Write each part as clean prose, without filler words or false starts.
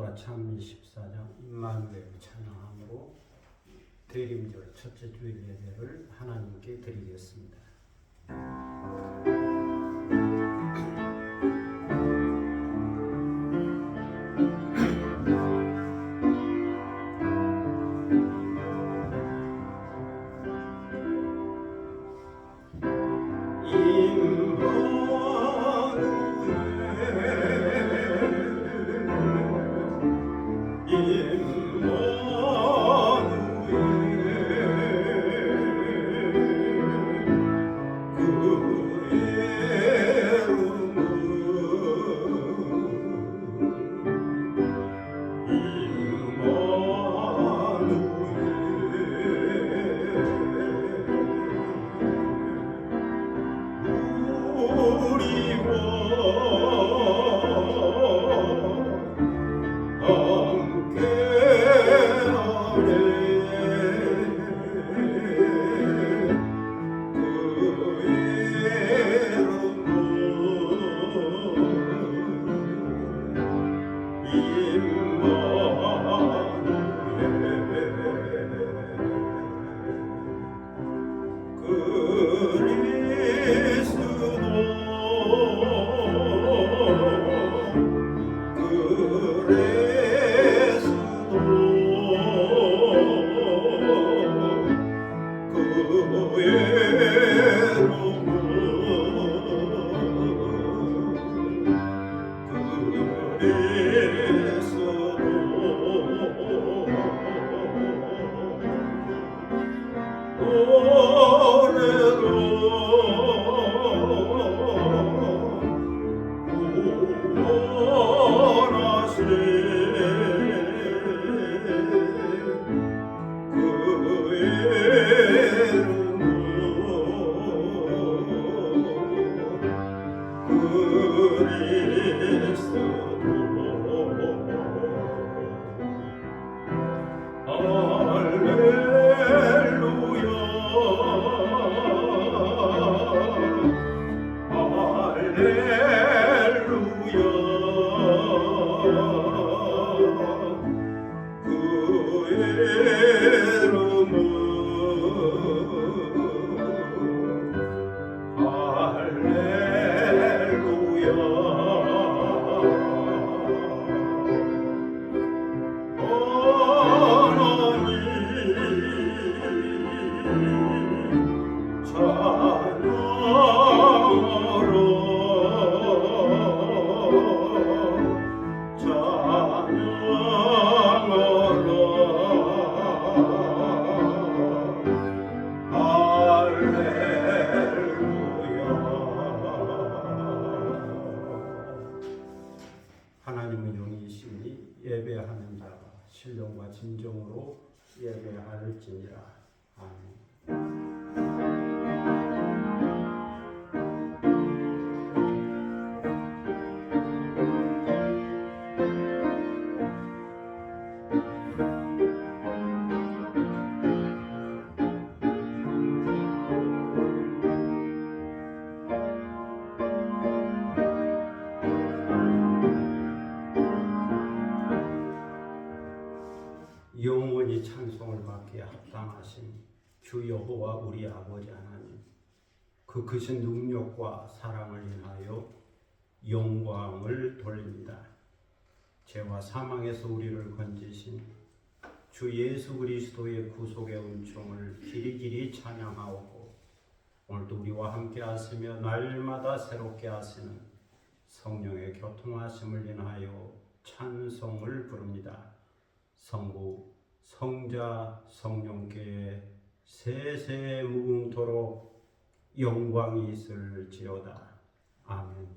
누가 참 24장 임마누엘 찬양함으로 대림절 첫째 주일 예배를 하나님께 드리겠습니다. 하나님은 영이시니 예배하는 자가 신령과 진정으로 예배할지니라. 아멘. 영원히 찬송을 받기에 합당하신 주 여호와 우리 아버지 하나님, 그 크신 능력과 사랑을 인하여 영광을 돌립니다. 죄와 사망에서 우리를 건지신 주 예수 그리스도의 구속의 은총을 길이길이 찬양하오고, 오늘도 우리와 함께 하시며 날마다 새롭게 하시는 성령의 교통하심을 인하여 찬송을 부릅니다. 성부, 성자, 성령께 세세 무궁토록 영광이 있을지어다. 아멘.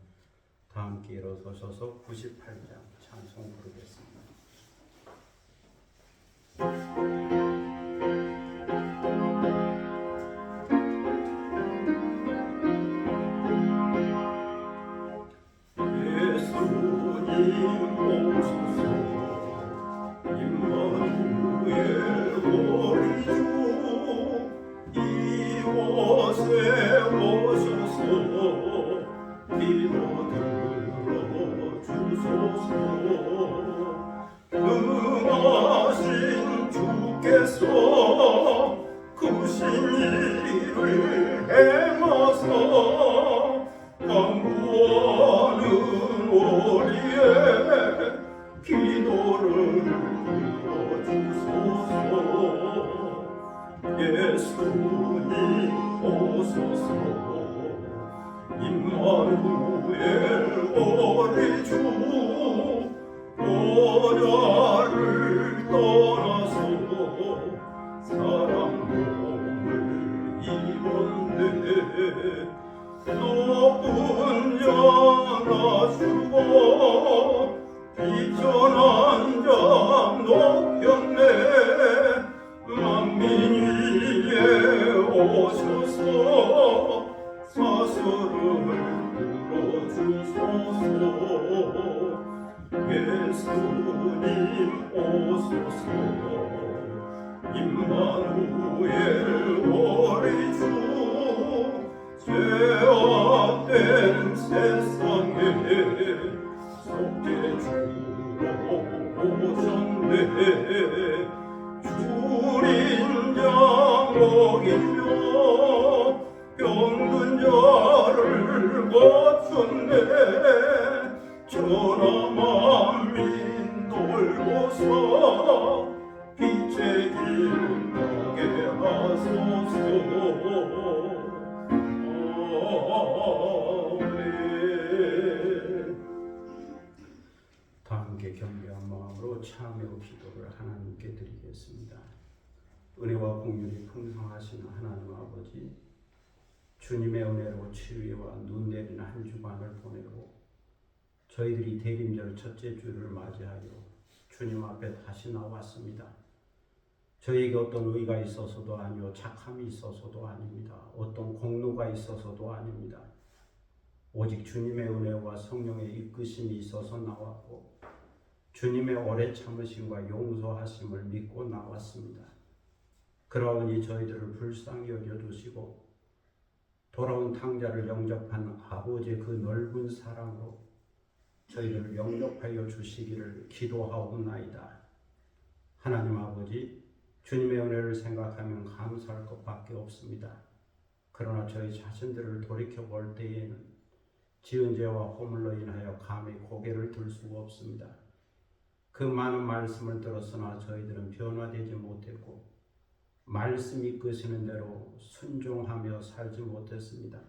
다 함께 일어서셔서 98장 찬송 부르겠습니다. 주께서 크신 일을 행하사 강구하는 우리의 기도를 들어주소서. 예수님 오소서. 임마누엘 우리 주 보좌를 떠나서 사람 몸을 입었네. 높은 자나주고 비천한 자 높였네. 만민 위에 오셔서 사슬을 풀어주소서. 예수님 오소서. 임마누엘 우리 주 죄악된 세상에 속죄주로 오셨네. 주린 자 먹이며 병든 자를 고쳤네. 천하 만민 돌보사 빛의 길 가게 하소서. 다 함께 겸비한 마음으로 참여 기도를 하나님께 드리겠습니다. 은혜와 공률이 풍성하신 하나님 아버지, 주님의 은혜로 치유와 눈 내리는 한 주간을 보내고 저희들이 대림절 첫째 주를 맞이하여 주님 앞에 다시 나왔습니다. 저에게 어떤 의가 있어서도 아니요, 착함이 있어서도 아닙니다. 어떤 공로가 있어서도 아닙니다. 오직 주님의 은혜와 성령의 이끄심이 있어서 나왔고 주님의 오래 참으심과 용서하심을 믿고 나왔습니다. 그러하니 저희들을 불쌍히 여겨주시고 돌아온 탕자를 영접한 아버지의 그 넓은 사랑으로 저희들을 영접하여 주시기를 기도하옵나이다. 하나님 아버지, 주님의 은혜를 생각하면 감사할 것밖에 없습니다. 그러나 저희 자신들을 돌이켜볼 때에는 지은 죄와 허물로 인하여 감히 고개를 들 수가 없습니다. 그 많은 말씀을 들었으나 저희들은 변화되지 못했고 말씀이 이끄시는 대로 순종하며 살지 못했습니다.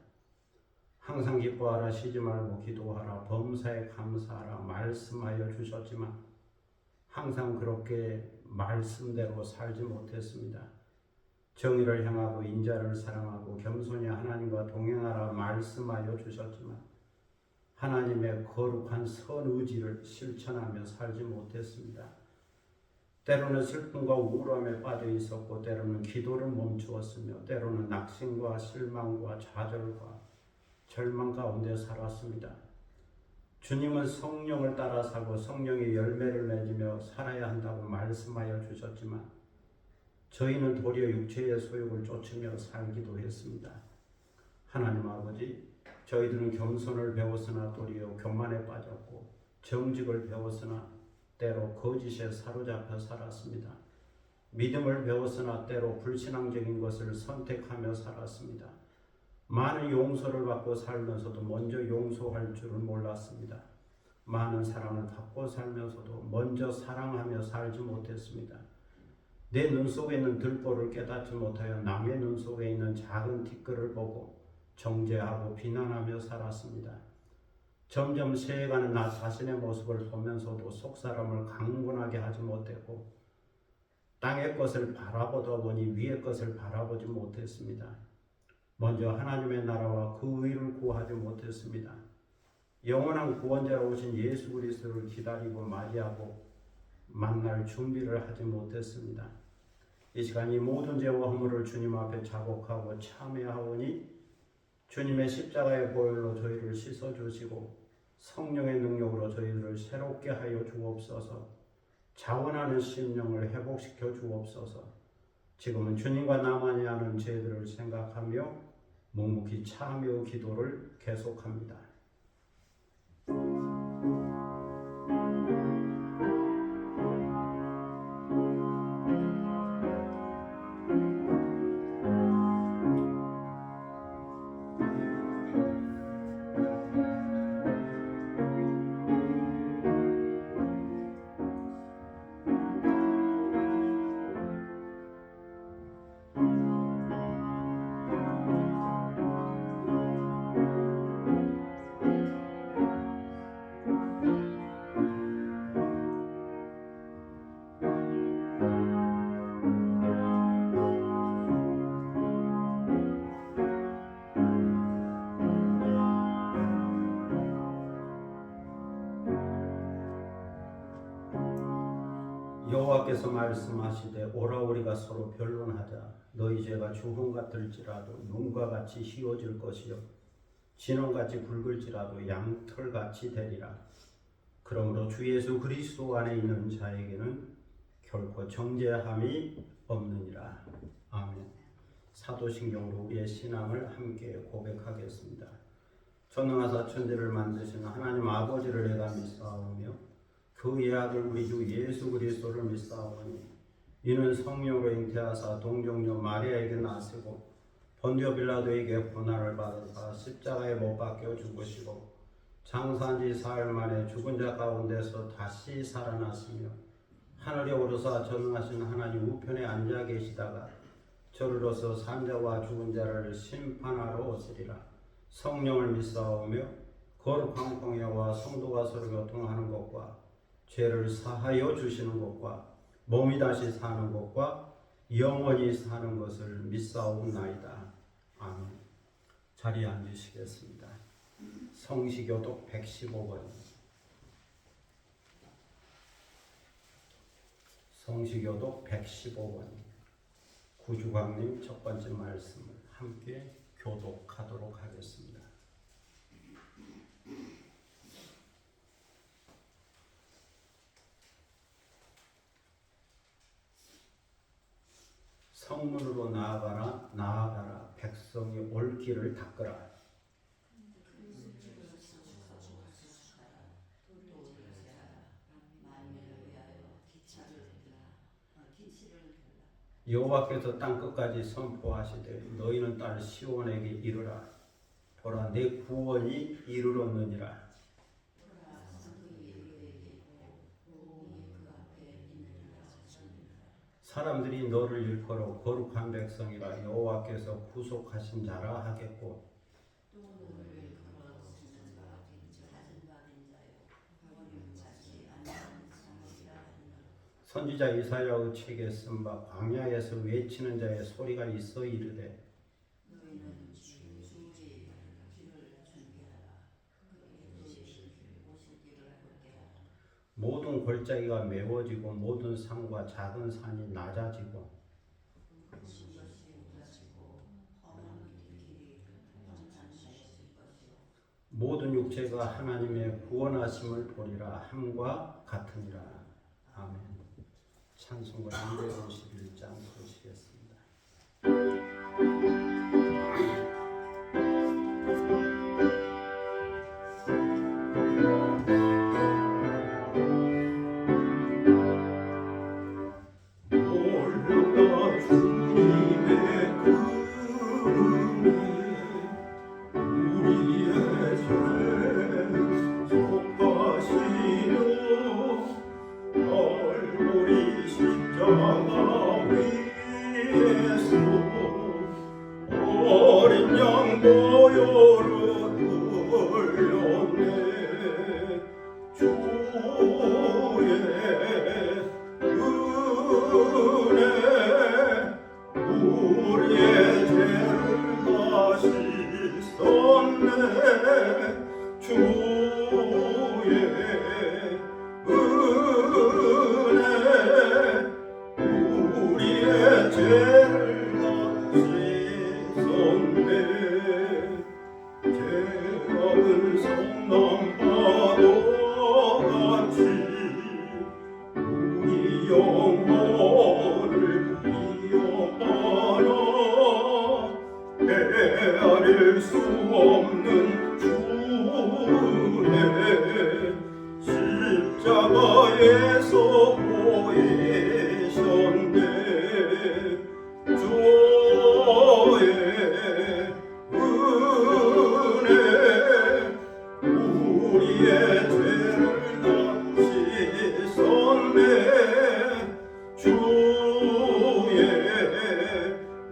항상 기뻐하라, 쉬지 말고 기도하라, 범사에 감사하라 말씀하여 주셨지만 항상 그렇게 말씀대로 살지 못했습니다. 정의를 향하고 인자를 사랑하고 겸손히 하나님과 동행하라 말씀하여 주셨지만 하나님의 거룩한 선의지를 실천하며 살지 못했습니다. 때로는 슬픔과 우울함에 빠져 있었고 때로는 기도를 멈추었으며 때로는 낙심과 실망과 좌절과 절망 가운데 살았습니다. 주님은 성령을 따라 살고 성령의 열매를 맺으며 살아야 한다고 말씀하여 주셨지만 저희는 도리어 육체의 소욕을 쫓으며 살기도 했습니다. 하나님 아버지, 저희들은 겸손을 배웠으나 도리어 교만에 빠졌고 정직을 배웠으나 때로 거짓에 사로잡혀 살았습니다. 믿음을 배웠으나 때로 불신앙적인 것을 선택하며 살았습니다. 많은 용서를 받고 살면서도 먼저 용서할 줄은 몰랐습니다. 많은 사랑을 받고 살면서도 먼저 사랑하며 살지 못했습니다. 내 눈 속에 있는 들보를 깨닫지 못하여 남의 눈 속에 있는 작은 티끌을 보고 정죄하고 비난하며 살았습니다. 점점 새해가는 나 자신의 모습을 보면서도 속사람을 강분하게 하지 못했고 땅의 것을 바라보다 보니 위의 것을 바라보지 못했습니다. 먼저 하나님의 나라와 그 의를 구하지 못했습니다. 영원한 구원자로 오신 예수 그리스도를 기다리고 맞이하고 만날 준비를 하지 못했습니다. 이 시간 이 모든 죄와 허물을 주님 앞에 자복하고 참회하오니 주님의 십자가의 보혈로 저희를 씻어주시고 성령의 능력으로 저희들을 새롭게 하여 주옵소서. 자원하는 심령을 회복시켜 주옵소서. 지금은 주님과 나만이 하는 죄들을 생각하며 묵묵히 참여 기도를 계속합니다. 여호와께서 말씀하시되 오라 우리가 서로 변론하자. 너희 죄가 주홍 같을지라도 눈과 같이 희워질 것이요 진홍같이 붉을지라도 양털같이 되리라. 그러므로 주 예수 그리스도 안에 있는 자에게는 결코 정죄함이 없느니라. 아멘. 사도신경으로 우리의 신앙을 함께 고백하겠습니다. 전능하사 천지를 만드신 하나님 아버지를 내가 믿사오며 그 예아들 우리 주 예수 그리스도를 믿사오니 이는 성령으로 잉태하사 동정녀 마리아에게 나시고 본디오 빌라도에게 고난을 받으사 십자가에 못 박혀 죽으시고 장사한 지 사흘 만에 죽은 자 가운데서 다시 살아났으며 하늘에 오르사 전능하신 하나님 우편에 앉아 계시다가 저리로서 산자와 죽은 자를 심판하러 오시리라. 성령을 믿사오며 거룩한 공예와 성도가 서로 교통하는 것과 죄를 사하여 주시는 것과 몸이 다시 사는 것과 영원히 사는 것을 믿사옵나이다. 아멘. 자리에 앉으시겠습니다. 성시교독 115번. 성시교독 115번. 구주광님 첫 번째 말씀을 함께 교독하도록 하겠습니다. 성문으로 나아가라. 백성이 올 길을 닦으라. 여호와께서 땅 끝까지 선포하시되 너희는 딸 시온에게 이르라. 보라 내 구원이 이르렀느니라. 사람들이 너를 일컬어 거룩한 백성이라 여호와께서 구속하신 자라 하겠고 선지자 이사야의 책에 쓴 바 광야에서 외치는 자의 소리가 있어 이르되 모든 골짜기가 메워지고 모든 산과 작은 산이 낮아지고 모든 육체가 하나님의 구원하심을 보리라 함과 같으니라. 아멘. 찬송가 251장 보시겠습니다. 어린 양 모여를 돌렸네. 주의 은혜 우리의 죄를 다시 썼네. 주의 은혜 우리의 죄를 죄악은 성남바다같이 우리 영혼을 이어가라. 헤아릴 수 없는 주의 십자가에서 보이셨네. 주의 은혜 우리의 죄를 다시 썼네. 주의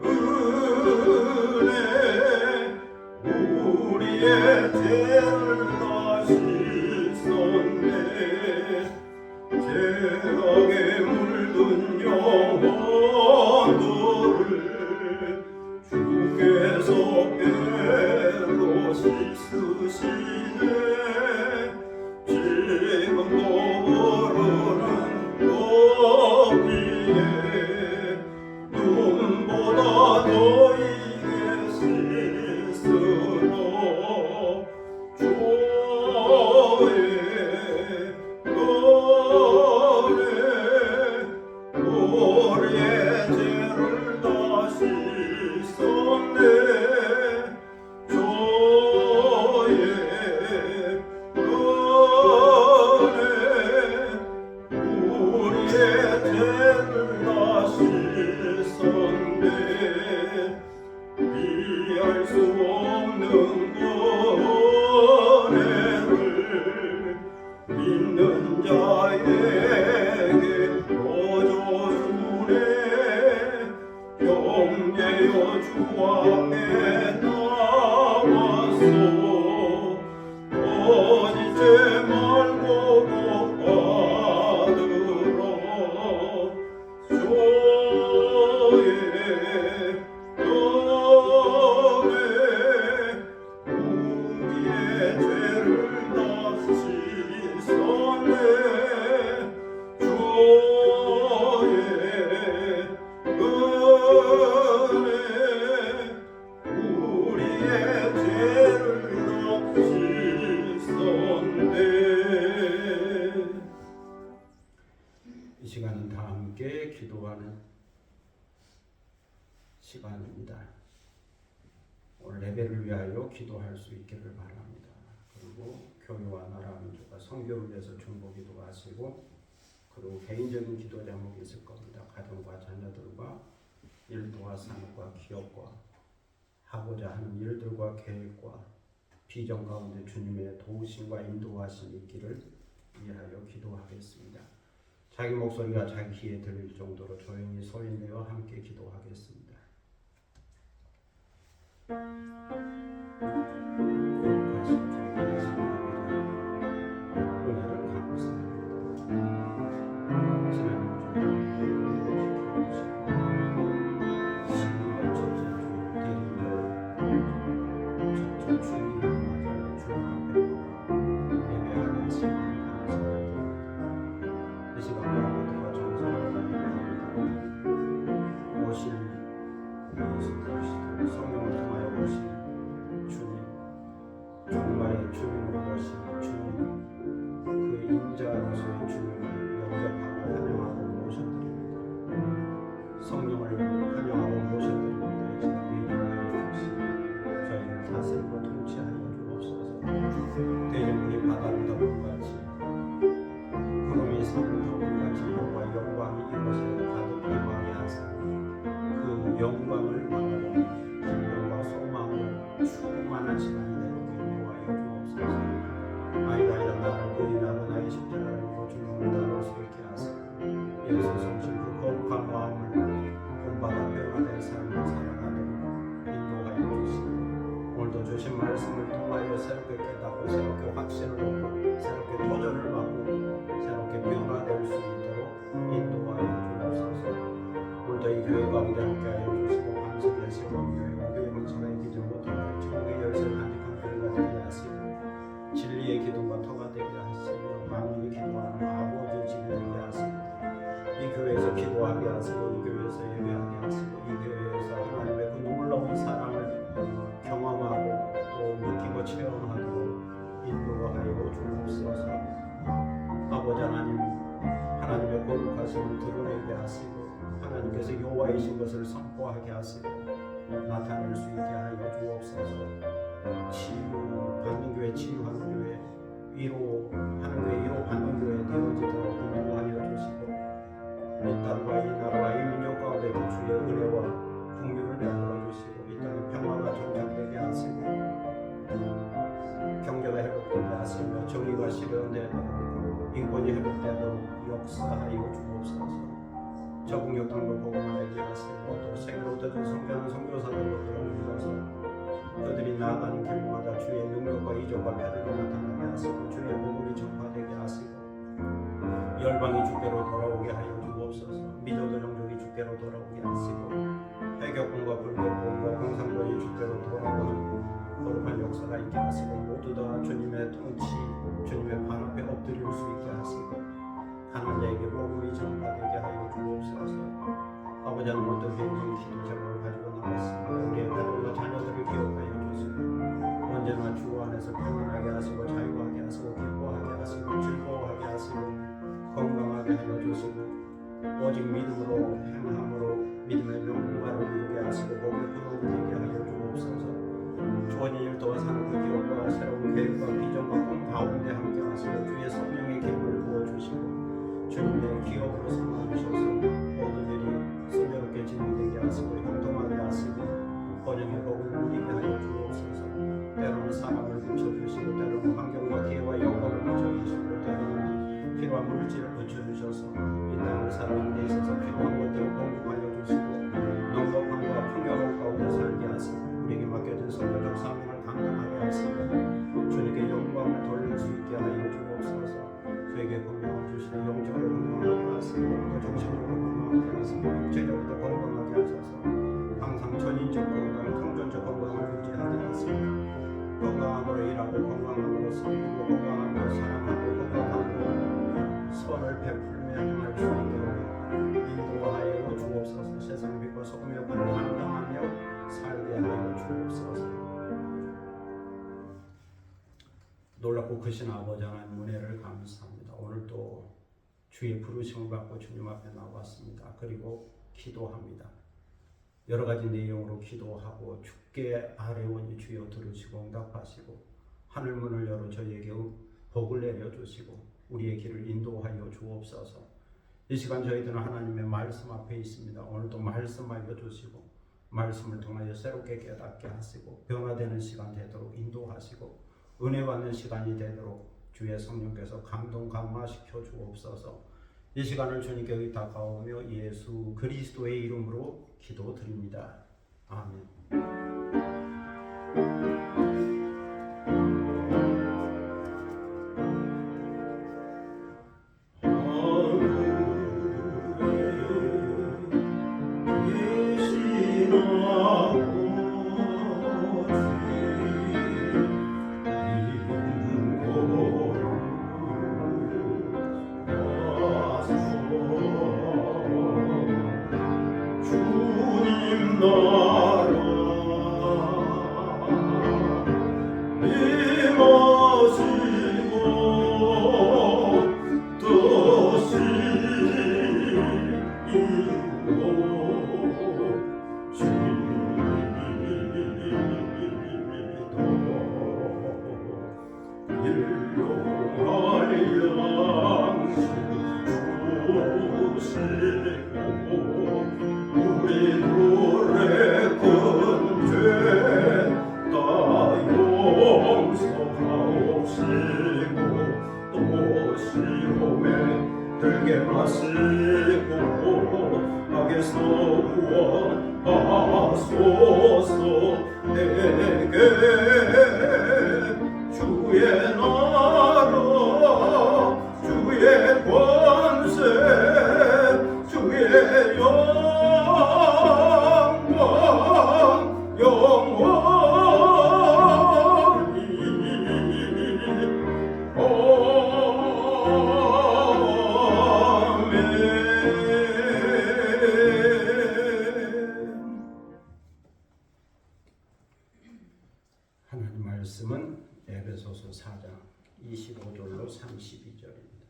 은혜 우리의 함께 기도하는 시간입니다. 오늘 예배를 위하여 기도할 수 있기를 바랍니다. 그리고 교회와 나라 민족과 선교를 위해서 중보기도 하시고, 그리고 개인적인 기도 제목이 있을 겁니다. 가정과 자녀들과 일도와 산업과 기업과 하고자 하는 일들과 계획과 비전 가운데 주님의 도우심과 인도하심이 있기를 위하여 기도하겠습니다. 자기 목소리가 자기 귀에 들릴 정도로 조용히 소리내어 함께 기도하겠습니다. 영광을 바라보며 기쁨과 소망으로 충만한 시간이 되도록 인도하여 주옵소서. 아이다 나를 의인하고 나의 십자가를 지고 주님을 따를 수 있게 하시고, 예수 성신 그 거룩한 마음을 본받아 변화된 삶을 살아가도록 인도하여 주시고, 오늘도 주신 말씀을 통하여 새롭게 깨닫고 새롭게 확신을 얻고 새롭게 도전을 받고 새롭게 변화될 수 있도록 인도하여 주옵소서. 오늘도 이 교회 가운데 함께하여 주시고 반석되시고 교회 문체가 있기 전부터 천국의 열쇠를 간직한 교회가 되게 하시고 진리의 기도가 터가 되게 하시며 만민이 기도하는 아버지의 집이 되게 하시고 이 교회에서 기도하게 하시고 이 교회에서 예배하게 하시고 이 교회에서 하나님의 그 놀라운 사랑을 경험하고 또 느끼고 체험하도록 인도하여 주옵소서. 아버지 하나님의 거룩하심을 드러내게 하시고 하나님께서 여호와이신 것을 선포하게 하시고 나타낼 수 있게 하여 주옵소서. 치유받는 교회, 치유하는 교회, 위로하는 교회, 위로받는 교회 되어지도록 인도하여 주시고 이 땅과 이 나라와 이 민족 가운데 주의 은혜와 긍휼을 베풀어 주시고 이 땅에 평화가 정착되게 하시고 경제가 회복되게 하시며 정의가 실현되도록 인권이 회복되도록 역사하여 주옵소서. 적응력 당도 복음화되게 하시고 또 생으로 떠든 성교하는 선교사들로 들어주셔서 그들이 나아가는 길마다 주의 능력과 이적과 표적이 나타나게 하시고 주의 복음이 전파되게 하시고 열방이 주께로 돌아오게 하여 주옵소서. 민족들 종족이 주께로 돌아오게 하시고 회교권과 불교권과 공산권이 주께로 돌아오는 거룩한 역사가 있게 하시고 모두 다 주님의 통치, 주님의 발 앞에 엎드릴 수 있게 하시고 하나님 자에게 복음이 전파되게 하여 주옵소서. 아버지 하나님 어떤 개인적인 기도 제목을 가지고 나왔습니다. 우리의 가족과 자녀들을 기억하여 주시고 언제나 주 안에서 평안하게 하시고 자유하게 하시고 기뻐하게 하시고 즐거워하게 하시고 건강하게 하여 주시고 오직 믿음으로 행함으로 믿음의 명분을 이루게 하시고 복의 근원이 되게 하여 주옵소서. 좋은 일도와 사는 기업과 새로운 계획과 비전과 꿈 가운데 함께 하시고 주의 성령의 기쁨을 부어주시고 주님의 기업으로 삼아주셔서 모든 일이 순조롭게 진행되게 하시고 형통하게 하시고 번영의 복을 누리게 하여 주옵소서. 때로는 사람을 붙여주시고 때로는 환경과 기회와 여건을 붙여주시고 때로는 필요한 물질을 붙여주셔서 이 땅을 살아가는 데 있어서 필요한 것들을 공급하여 주시고 넉넉함과 풍요로움 가운데 살게 하시고 우리에게 맡겨진 선교적 사명을 감당하게 하시고 주님께 영광을 돌릴 수 있게 하여 주옵소서. 저에게 건강을 주시고 영적으로 건강하게 하시고 또 정신적으로 건강하게 하시고 육체적으로 건강하게 하셔서 항상 전인적 건강, 통전적 건강을 유지하게 하시고 건강함으로 일하고 건강함으로 섬기고 건강함으로 사랑하고 건강함으로 선을 베풀며 행할 수 있도록 인도하여 주옵소서. 세상 빛과 소금 역할을 감당하며 살게 하여 주옵소서. 놀랍고 크신 아버지 하나님 은혜를 감사합니다. 오늘도 주의 부르심을 받고 주님 앞에 나왔습니다. 그리고 기도합니다. 여러 가지 내용으로 기도하고 주께 아뢰오니 주여 들으시고 응답하시고 하늘문을 열어 저희에게 복을 내려주시고 우리의 길을 인도하여 주옵소서. 이 시간 저희들은 하나님의 말씀 앞에 있습니다. 오늘도 말씀 알려주시고 말씀을 통하여 새롭게 깨닫게 하시고 변화되는 시간 되도록 인도하시고 은혜 받는 시간이 되도록 주의 성령께서 감동 감화시켜 주옵소서. 이 시간을 주님께 의탁하오며 예수 그리스도의 이름으로 기도드립니다. 아멘. 들게 하시고 악에서 구원하소서. 내게 주의 나라 주의 권세 주의 영광 영원히 하나님 말씀은 에베소서 4장 25절로 32절입니다.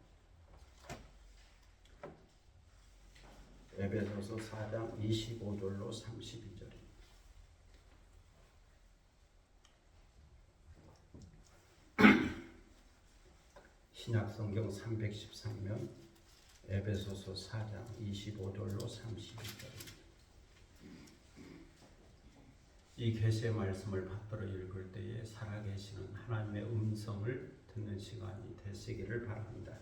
에베소서 4장 25절로 32절입니다. 신약성경 313면 에베소서 4장 25절로 32절입니다. 이 계시의 말씀을 받들어 읽을 때에 살아계시는 하나님의 음성을 듣는 시간이 되시기를 바랍니다.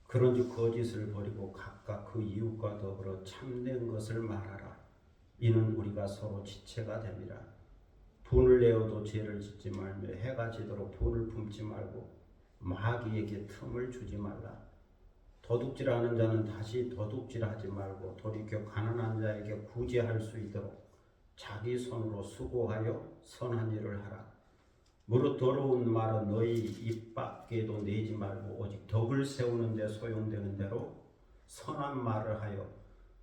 그런즉 거짓을 버리고 각각 그 이웃과 더불어 참된 것을 말하라. 이는 우리가 서로 지체가 됨이라. 분을 내어도 죄를 짓지 말며 해가 지도록 분을 품지 말고 마귀에게 틈을 주지 말라. 도둑질하는 자는 다시 도둑질하지 말고 돌이켜 가난한 자에게 구제할 수 있도록 자기 손으로 수고하여 선한 일을 하라. 무릇 더러운 말은 너희 입 밖에도 내지 말고 오직 덕을 세우는 데 소용되는 대로 선한 말을 하여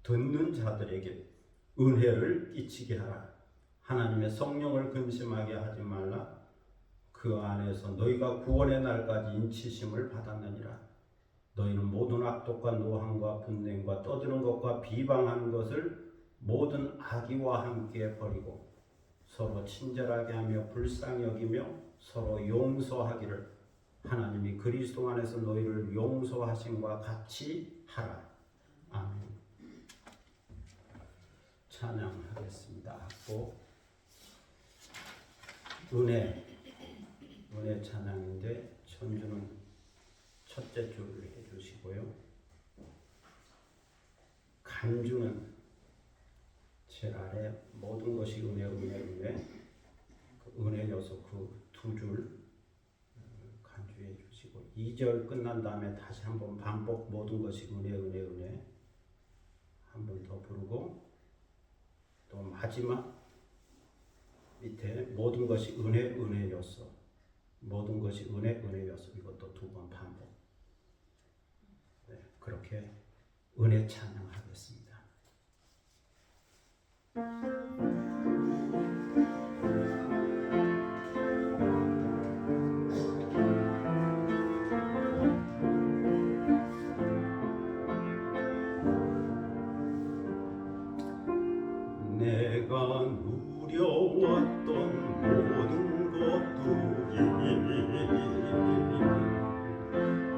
듣는 자들에게 은혜를 끼치게 하라. 하나님의 성령을 근심하게 하지 말라. 그 안에서 너희가 구원의 날까지 인치심을 받았느니라. 너희는 모든 악독과 노함과 분냉과 떠드는 것과 비방하는 것을 모든 악의와 함께 버리고 서로 친절하게 하며 불쌍히 여기며 서로 용서하기를 하나님이 그리스도 안에서 너희를 용서하심과 같이 하라. 아멘. 찬양하겠습니다. 악보 은혜 찬양인데 전주는 첫째 줄을 해주시고요. 간주는 제일 아래 모든 것이 은혜 그 은혜여서 그 두 줄 간주해 주시고 2절 끝난 다음에 다시 한번 반복 모든 것이 은혜 한 번 더 부르고 또 마지막 밑에 모든 것이 은혜였어. 모든 것이 은혜였어. 이것도 두 번 반복. 네, 그렇게 은혜 찬양하겠습니다. 내가 누려왔던 모든 것들이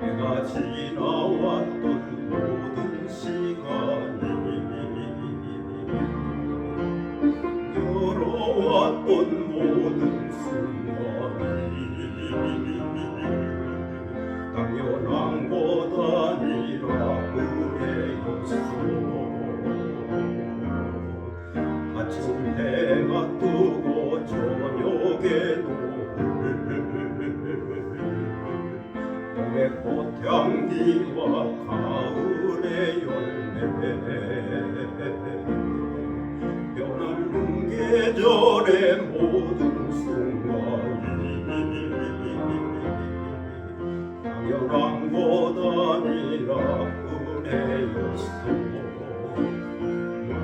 내가 지나왔던 모든 시간이 열어왔던 모든 순간이 당연한 것 아니라 은혜였어. 아침 해가 뜨고 저녁에 노을 봄의 꽃향기와 가을의 열매 변하는 계절의 모든 순간이 당연한 것 아니라 은혜였어.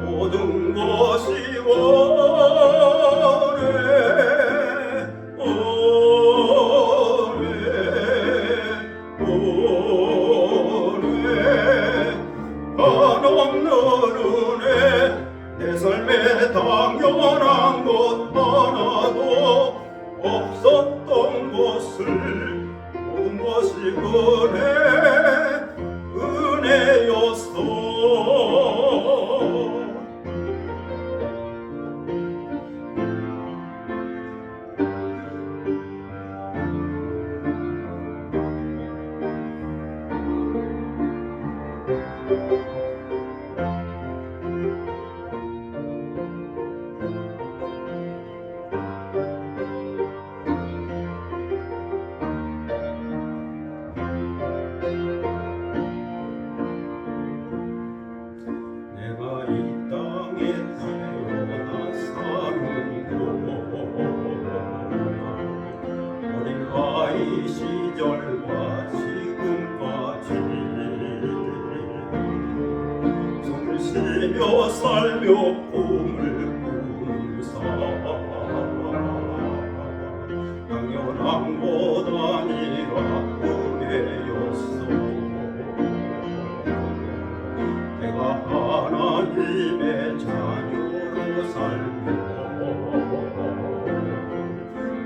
모든 것이 원해 한없는 은혜 내 삶에 당연한 것 하나도 없었던 것을 모든 것이 은혜였어. 내가 이 땅에 태어나 사는 곳 어린 아이 시절과 지금까지 숨을 쉬며 살며 꿈을 꾸는 삶 당연한 것 아니라 은혜였어. 내가 하나님의 자녀로 살며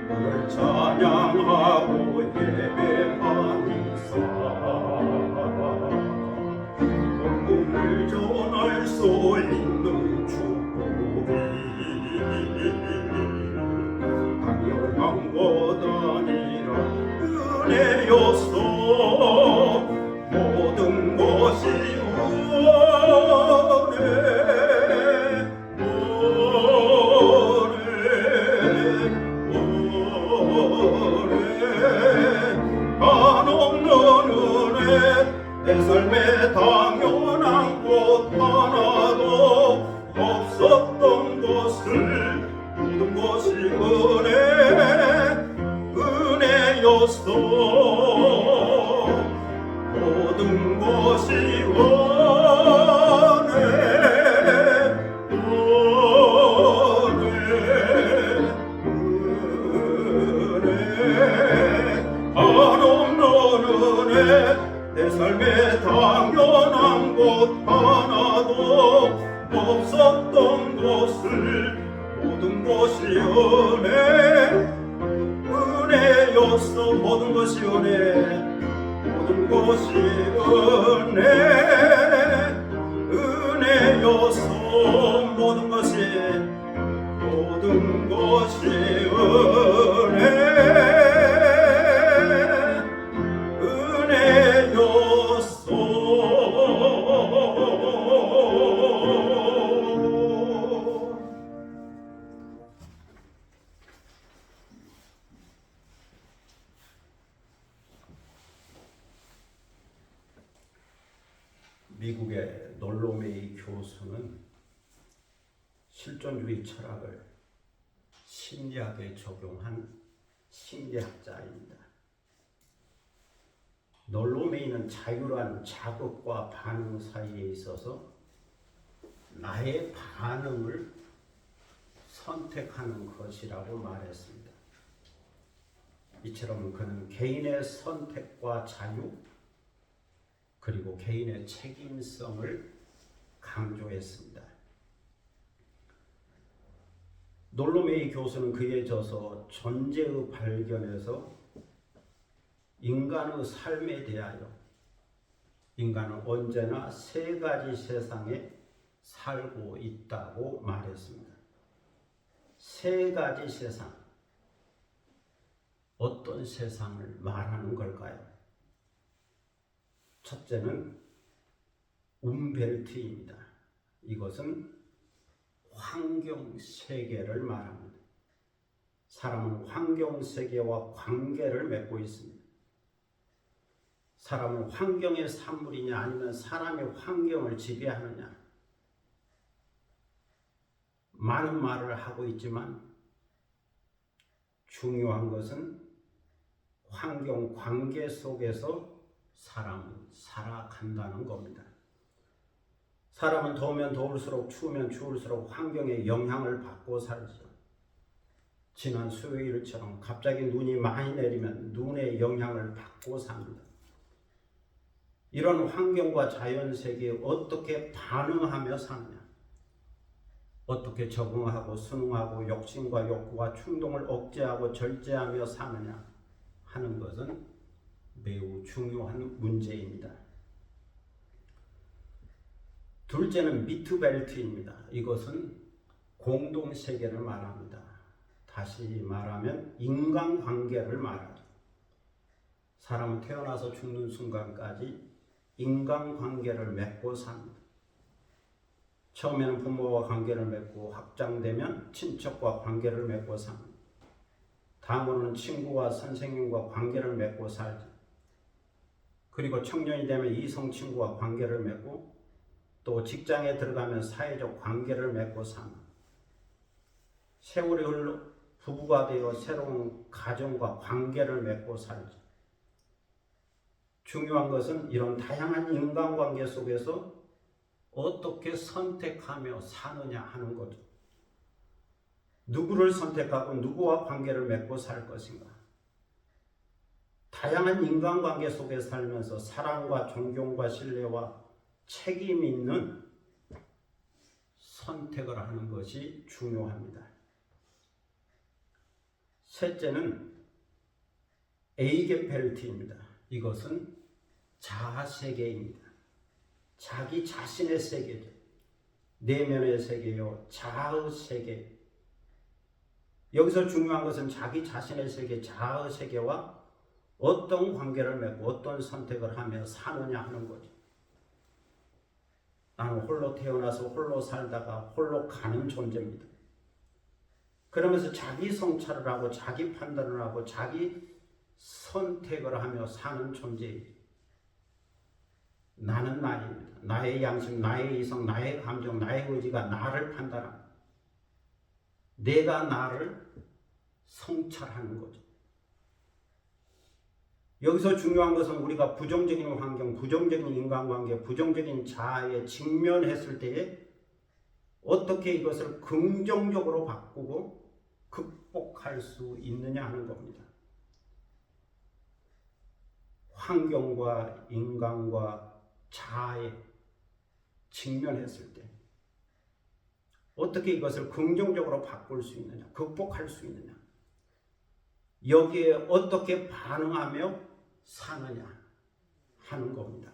오늘 찬양하고 예배하는 삶 복음을 전할 수 있는 축복이 당연한 것 아니라 은혜였어. 모든 것이 한없는 은혜 내 삶에 당연한 것 하나도 없었던 것을 모든 것이 은혜였어. 모든 것이 한없는 은혜 내 삶에 당연한 것 하나도 없었던 것을 모든 것이 은혜였어. 모든 것이 모든 것이 은혜였어. 모든 것이 은혜였어. 미국의 놀로메이 교수는 실존주의 철학을 심리학에 적용한 심리학자입니다. 놀로메이는 자유로운 자극과 반응 사이에 있어서 나의 반응을 선택하는 것이라고 말했습니다. 이처럼 그는 개인의 선택과 자유 그리고 개인의 책임성을 강조했습니다. 놀로메이 교수는 그에 져서 존재의 발견에서 인간의 삶에 대하여 인간은 언제나 세 가지 세상에 살고 있다고 말했습니다. 세 가지 세상. 어떤 세상을 말하는 걸까요? 첫째는 움벨트입니다. 이것은 환경 세계를 말합니다. 사람은 환경 세계와 관계를 맺고 있습니다. 사람은 환경의 산물이냐 아니면 사람의 환경을 지배하느냐. 많은 말을 하고 있지만 중요한 것은 환경 관계 속에서 사람은 살아간다는 겁니다. 사람은 더우면 더울수록 추우면 추울수록 환경의 영향을 받고 살죠. 지난 수요일처럼 갑자기 눈이 많이 내리면 눈의 영향을 받고 삽니다. 이런 환경과 자연세계에 어떻게 반응하며 사느냐, 어떻게 적응하고 순응하고 욕심과 욕구와 충동을 억제하고 절제하며 사느냐 하는 것은 매우 중요한 문제입니다. 둘째는 미트벨트입니다. 이것은 공동세계를 말합니다. 다시 말하면 인간관계를 말하죠. 사람은 태어나서 죽는 순간까지 인간관계를 맺고 삽니다. 처음에는 부모와 관계를 맺고 확장되면 친척과 관계를 맺고 삽니다. 다음으로는 친구와 선생님과 관계를 맺고 살죠. 그리고 청년이 되면 이성 친구와 관계를 맺고 또 직장에 들어가면 사회적 관계를 맺고 삽니다. 세월이 흘러 부부가 되어 새로운 가정과 관계를 맺고 살죠. 중요한 것은 이런 다양한 인간관계 속에서 어떻게 선택하며 사느냐 하는 거죠. 누구를 선택하고 누구와 관계를 맺고 살 것인가. 다양한 인간관계 속에 살면서 사랑과 존경과 신뢰와 책임 있는 선택을 하는 것이 중요합니다. 셋째는 에이게펠트입니다. 이것은 자아세계입니다. 자기 자신의 세계죠. 내면의 세계요, 자아의 세계. 여기서 중요한 것은 자기 자신의 세계, 자아의 세계와 어떤 관계를 맺고 어떤 선택을 하며 사느냐 하는 거죠. 나는 홀로 태어나서 홀로 살다가 홀로 가는 존재입니다. 그러면서 자기 성찰을 하고 자기 판단을 하고 자기 선택을 하며 사는 존재이죠. 나는 나입니다. 나의 양심, 나의 이성, 나의 감정, 나의 의지가 나를 판단합니다. 내가 나를 성찰하는 거죠. 여기서 중요한 것은 우리가 부정적인 환경, 부정적인 인간관계, 부정적인 자아에 직면했을 때에 어떻게 이것을 긍정적으로 바꾸고 극복할 수 있느냐 하는 겁니다. 환경과 인간과 자아에 직면했을 때 어떻게 이것을 긍정적으로 바꿀 수 있느냐, 극복할 수 있느냐, 여기에 어떻게 반응하며 사느냐 하는 겁니다.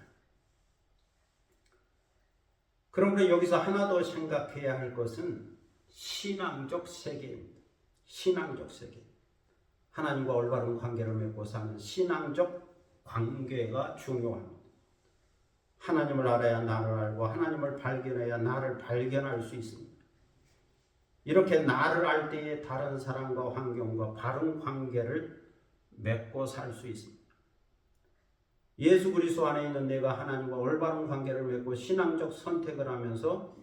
그런데 여기서 하나 더 생각해야 할 것은 신앙적 세계입니다. 신앙적 세계. 하나님과 올바른 관계를 맺고 사는 신앙적 관계가 중요합니다. 하나님을 알아야 나를 알고 하나님을 발견해야 나를 발견할 수 있습니다. 이렇게 나를 알 때에 다른 사람과 환경과 바른 관계를 맺고 살 수 있습니다. 예수 그리스도 안에 있는 내가 하나님과 올바른 관계를 맺고 신앙적 선택을 하면서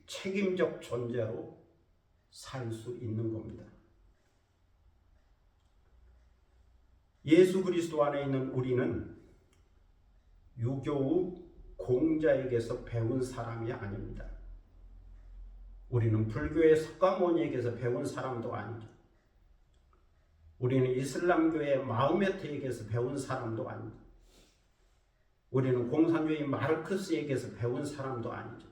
책임적 존재로 살 수 있는 겁니다. 예수 그리스도 안에 있는 우리는 유교의 공자에게서 배운 사람이 아닙니다. 우리는 불교의 석가모니에게서 배운 사람도 아니죠. 우리는 이슬람교의 마흐메트에게서 배운 사람도 아니죠. 우리는 공산주의 마르크스에게서 배운 사람도 아니죠.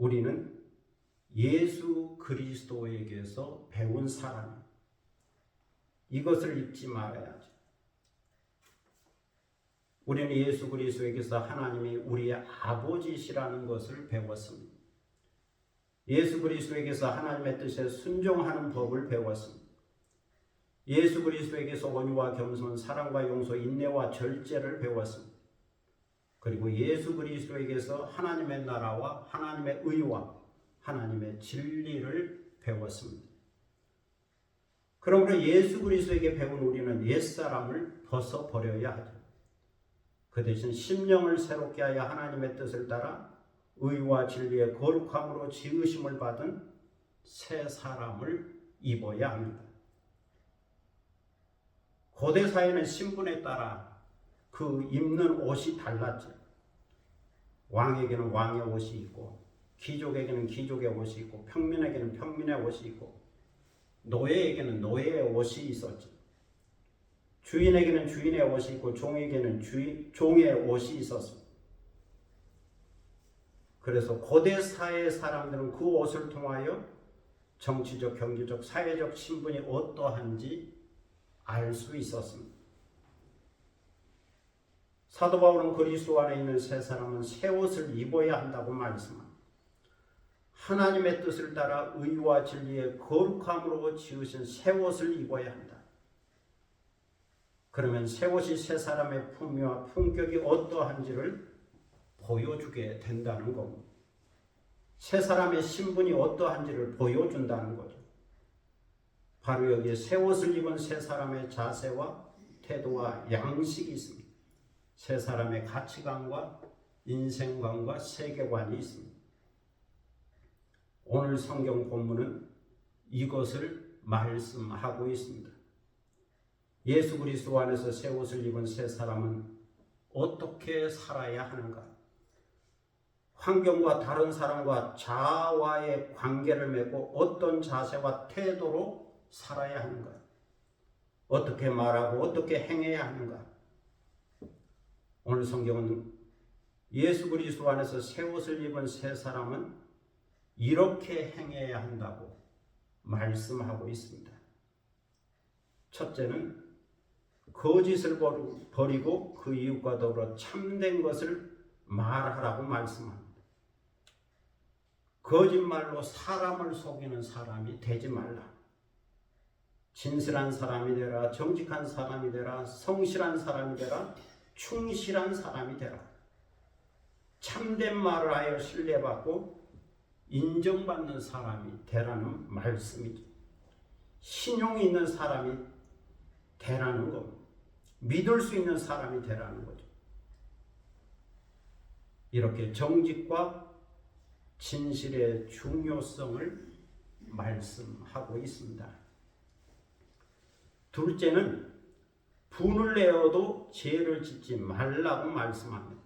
우리는 예수 그리스도에게서 배운 사람, 이것을 잊지 말아야죠. 우리는 예수 그리스도에게서 하나님이 우리의 아버지시라는 것을 배웠습니다. 예수 그리스도에게서 하나님의 뜻에 순종하는 법을 배웠습니다. 예수 그리스도에게서 온유와 겸손, 사랑과 용서, 인내와 절제를 배웠습니다. 그리고 예수 그리스도에게서 하나님의 나라와 하나님의 의와 하나님의 진리를 배웠습니다. 그러므로 예수 그리스도에게 배운 우리는 옛사람을 벗어버려야 하죠. 그 대신 심령을 새롭게 하여 하나님의 뜻을 따라 의와 진리의 거룩함으로 지으심을 받은 새 사람을 입어야 합니다. 고대 사회는 신분에 따라 그 입는 옷이 달랐죠. 왕에게는 왕의 옷이 있고, 귀족에게는 귀족의 옷이 있고, 평민에게는 평민의 옷이 있고, 노예에게는 노예의 옷이 있었죠. 주인에게는 주인의 옷이 있고, 종에게는 종의 옷이 있었습니다. 그래서 고대 사회의 사람들은 그 옷을 통하여 정치적, 경제적, 사회적 신분이 어떠한지 알 수 있었습니다. 사도 바울은 그리스도 안에 있는 새 사람은 새 옷을 입어야 한다고 말씀합니다. 하나님의 뜻을 따라 의와 진리의 거룩함으로 지으신 새 옷을 입어야 한다. 그러면 새 옷이 새 사람의 품위와 품격이 어떠한지를 보여주게 된다는 겁니다. 새 사람의 신분이 어떠한지를 보여준다는 거죠. 바로 여기에 새 옷을 입은 새 사람의 자세와 태도와 양식이 있습니다. 새 사람의 가치관과 인생관과 세계관이 있습니다. 오늘 성경 본문은 이것을 말씀하고 있습니다. 예수 그리스도 안에서 새 옷을 입은 새 사람은 어떻게 살아야 하는가? 환경과 다른 사람과 자아와의 관계를 맺고 어떤 자세와 태도로 살아야 하는가? 어떻게 말하고 어떻게 행해야 하는가? 오늘 성경은 예수 그리스도 안에서 새 옷을 입은 새 사람은 이렇게 행해야 한다고 말씀하고 있습니다. 첫째는 거짓을 버리고 그 이웃과 더불어 참된 것을 말하라고 말씀합니다. 거짓말로 사람을 속이는 사람이 되지 말라. 진실한 사람이 되라, 정직한 사람이 되라, 성실한 사람이 되라, 충실한 사람이 되라. 참된 말을 하여 신뢰받고 인정받는 사람이 되라는 말씀이죠. 신용이 있는 사람이 되라는 겁니다. 믿을 수 있는 사람이 되라는 거죠. 이렇게 정직과 진실의 중요성을 말씀하고 있습니다. 둘째는 분을 내어도 죄를 짓지 말라고 말씀합니다.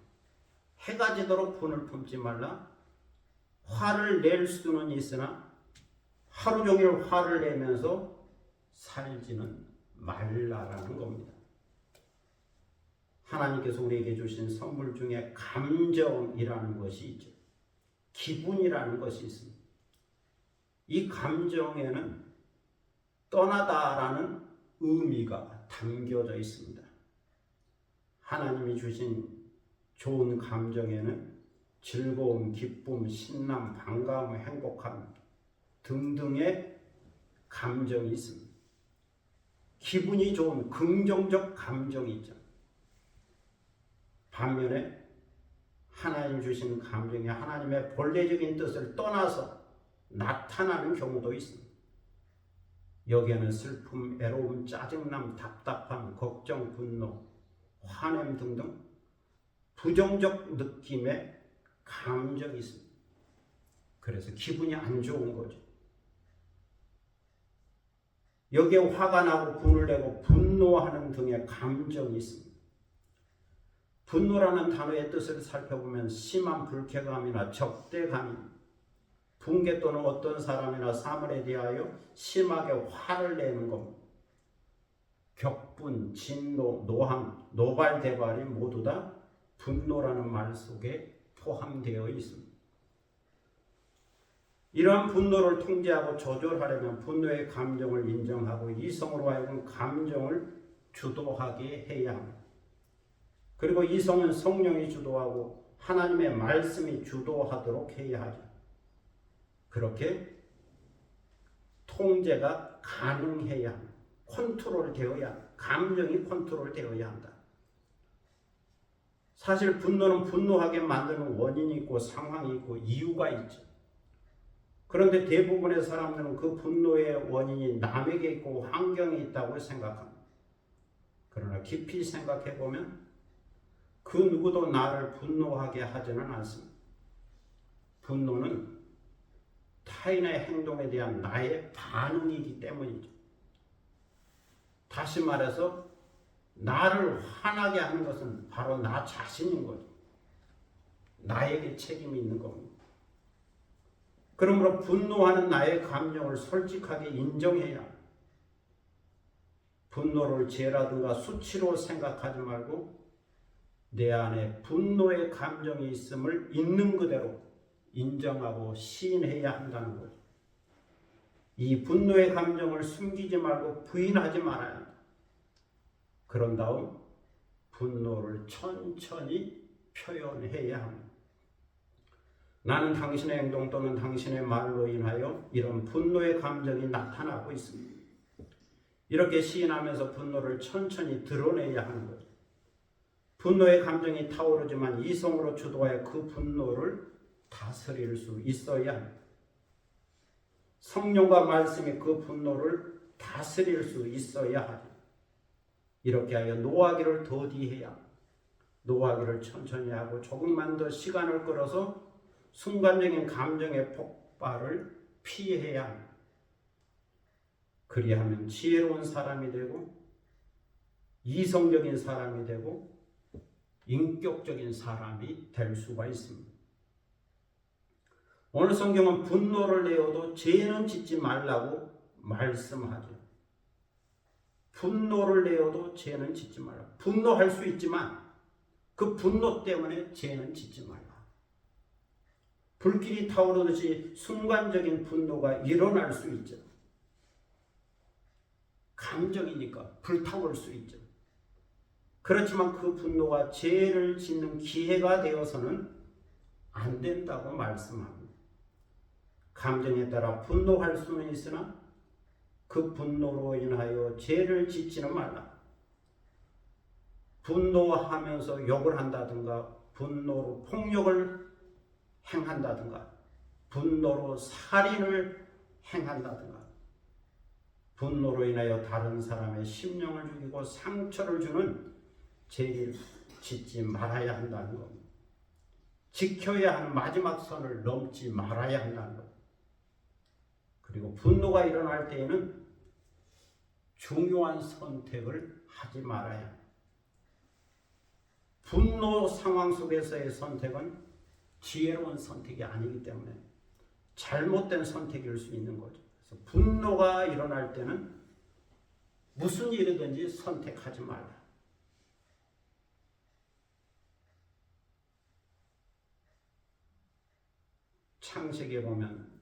해가 지도록 분을 품지 말라. 화를 낼 수는 있으나 하루 종일 화를 내면서 살지는 말라라는 겁니다. 하나님께서 우리에게 주신 선물 중에 감정이라는 것이 있죠. 기분이라는 것이 있습니다. 이 감정에는 떠나다라는 의미가 담겨져 있습니다. 하나님이 주신 좋은 감정에는 즐거움, 기쁨, 신남, 반가움, 행복함 등등의 감정이 있습니다. 기분이 좋은 긍정적 감정이 있죠. 반면에 하나님 주신 감정이 하나님의 본래적인 뜻을 떠나서 나타나는 경우도 있습니다. 여기에는 슬픔, 애로움, 짜증남, 답답함, 걱정, 분노, 화냄 등등 부정적 느낌의 감정이 있습니다. 그래서 기분이 안 좋은 거죠. 여기에 화가 나고 분을 내고 분노하는 등의 감정이 있습니다. 분노라는 단어의 뜻을 살펴보면 심한 불쾌감이나 적대감, 붕괴 또는 어떤 사람이나 사물에 대하여 심하게 화를 내는 겁니다. 격분, 진노, 노함, 노발대발이 모두 다 분노라는 말 속에 포함되어 있습니다. 이러한 분노를 통제하고 조절하려면 분노의 감정을 인정하고 이성으로 하여금 감정을 주도하게 해야 합니다. 그리고 이성은 성령이 주도하고 하나님의 말씀이 주도하도록 해야 하죠. 그렇게 통제가 가능해야 합니다. 컨트롤 되어야, 감정이 컨트롤 되어야 한다. 사실 분노는 분노하게 만드는 원인이 있고 상황이 있고 이유가 있죠. 그런데 대부분의 사람들은 그 분노의 원인이 남에게 있고 환경에 있다고 생각합니다. 그러나 깊이 생각해 보면 그 누구도 나를 분노하게 하지는 않습니다. 분노는 타인의 행동에 대한 나의 반응이기 때문이죠. 다시 말해서 나를 화나게 하는 것은 바로 나 자신인 거죠. 나에게 책임이 있는 겁니다. 그러므로 분노하는 나의 감정을 솔직하게 인정해야 합니다. 분노를 죄라든가 수치로 생각하지 말고 내 안에 분노의 감정이 있음을 있는 그대로 인정하고 시인해야 한다는 거죠. 이 분노의 감정을 숨기지 말고 부인하지 말아야 합니다. 그런 다음 분노를 천천히 표현해야 합니다. 나는 당신의 행동 또는 당신의 말로 인하여 이런 분노의 감정이 나타나고 있습니다. 이렇게 시인하면서 분노를 천천히 드러내야 하는 거죠. 분노의 감정이 타오르지만 이성으로 주도하여 그 분노를 다스릴 수 있어야 합니다. 성령과 말씀이 그 분노를 다스릴 수 있어야 하죠. 이렇게 하여 노하기를 더디해야, 노하기를 천천히 하고 조금만 더 시간을 끌어서 순간적인 감정의 폭발을 피해야 합니다. 그리하면 지혜로운 사람이 되고 이성적인 사람이 되고 인격적인 사람이 될 수가 있습니다. 오늘 성경은 분노를 내어도 죄는 짓지 말라고 말씀하죠. 분노를 내어도 죄는 짓지 말라. 분노할 수 있지만 그 분노 때문에 죄는 짓지 말라. 불길이 타오르듯이 순간적인 분노가 일어날 수 있죠. 감정이니까 불타올 수 있죠. 그렇지만 그 분노가 죄를 짓는 기회가 되어서는 안 된다고 말씀합니다. 감정에 따라 분노할 수는 있으나 그 분노로 인하여 죄를 짓지는 말라. 분노하면서 욕을 한다든가 분노로 폭력을 행한다든가 분노로 살인을 행한다든가 분노로 인하여 다른 사람의 심령을 죽이고 상처를 주는 죄를 짓지 말아야 한다는 겁니다. 지켜야 하는 마지막 선을 넘지 말아야 한다는 겁니다. 그리고 분노가 일어날 때에는 중요한 선택을 하지 말아야 합니다. 분노 상황 속에서의 선택은 지혜로운 선택이 아니기 때문에 잘못된 선택일 수 있는 거죠. 그래서 분노가 일어날 때는 무슨 일이든지 선택하지 말라. 창세기에 보면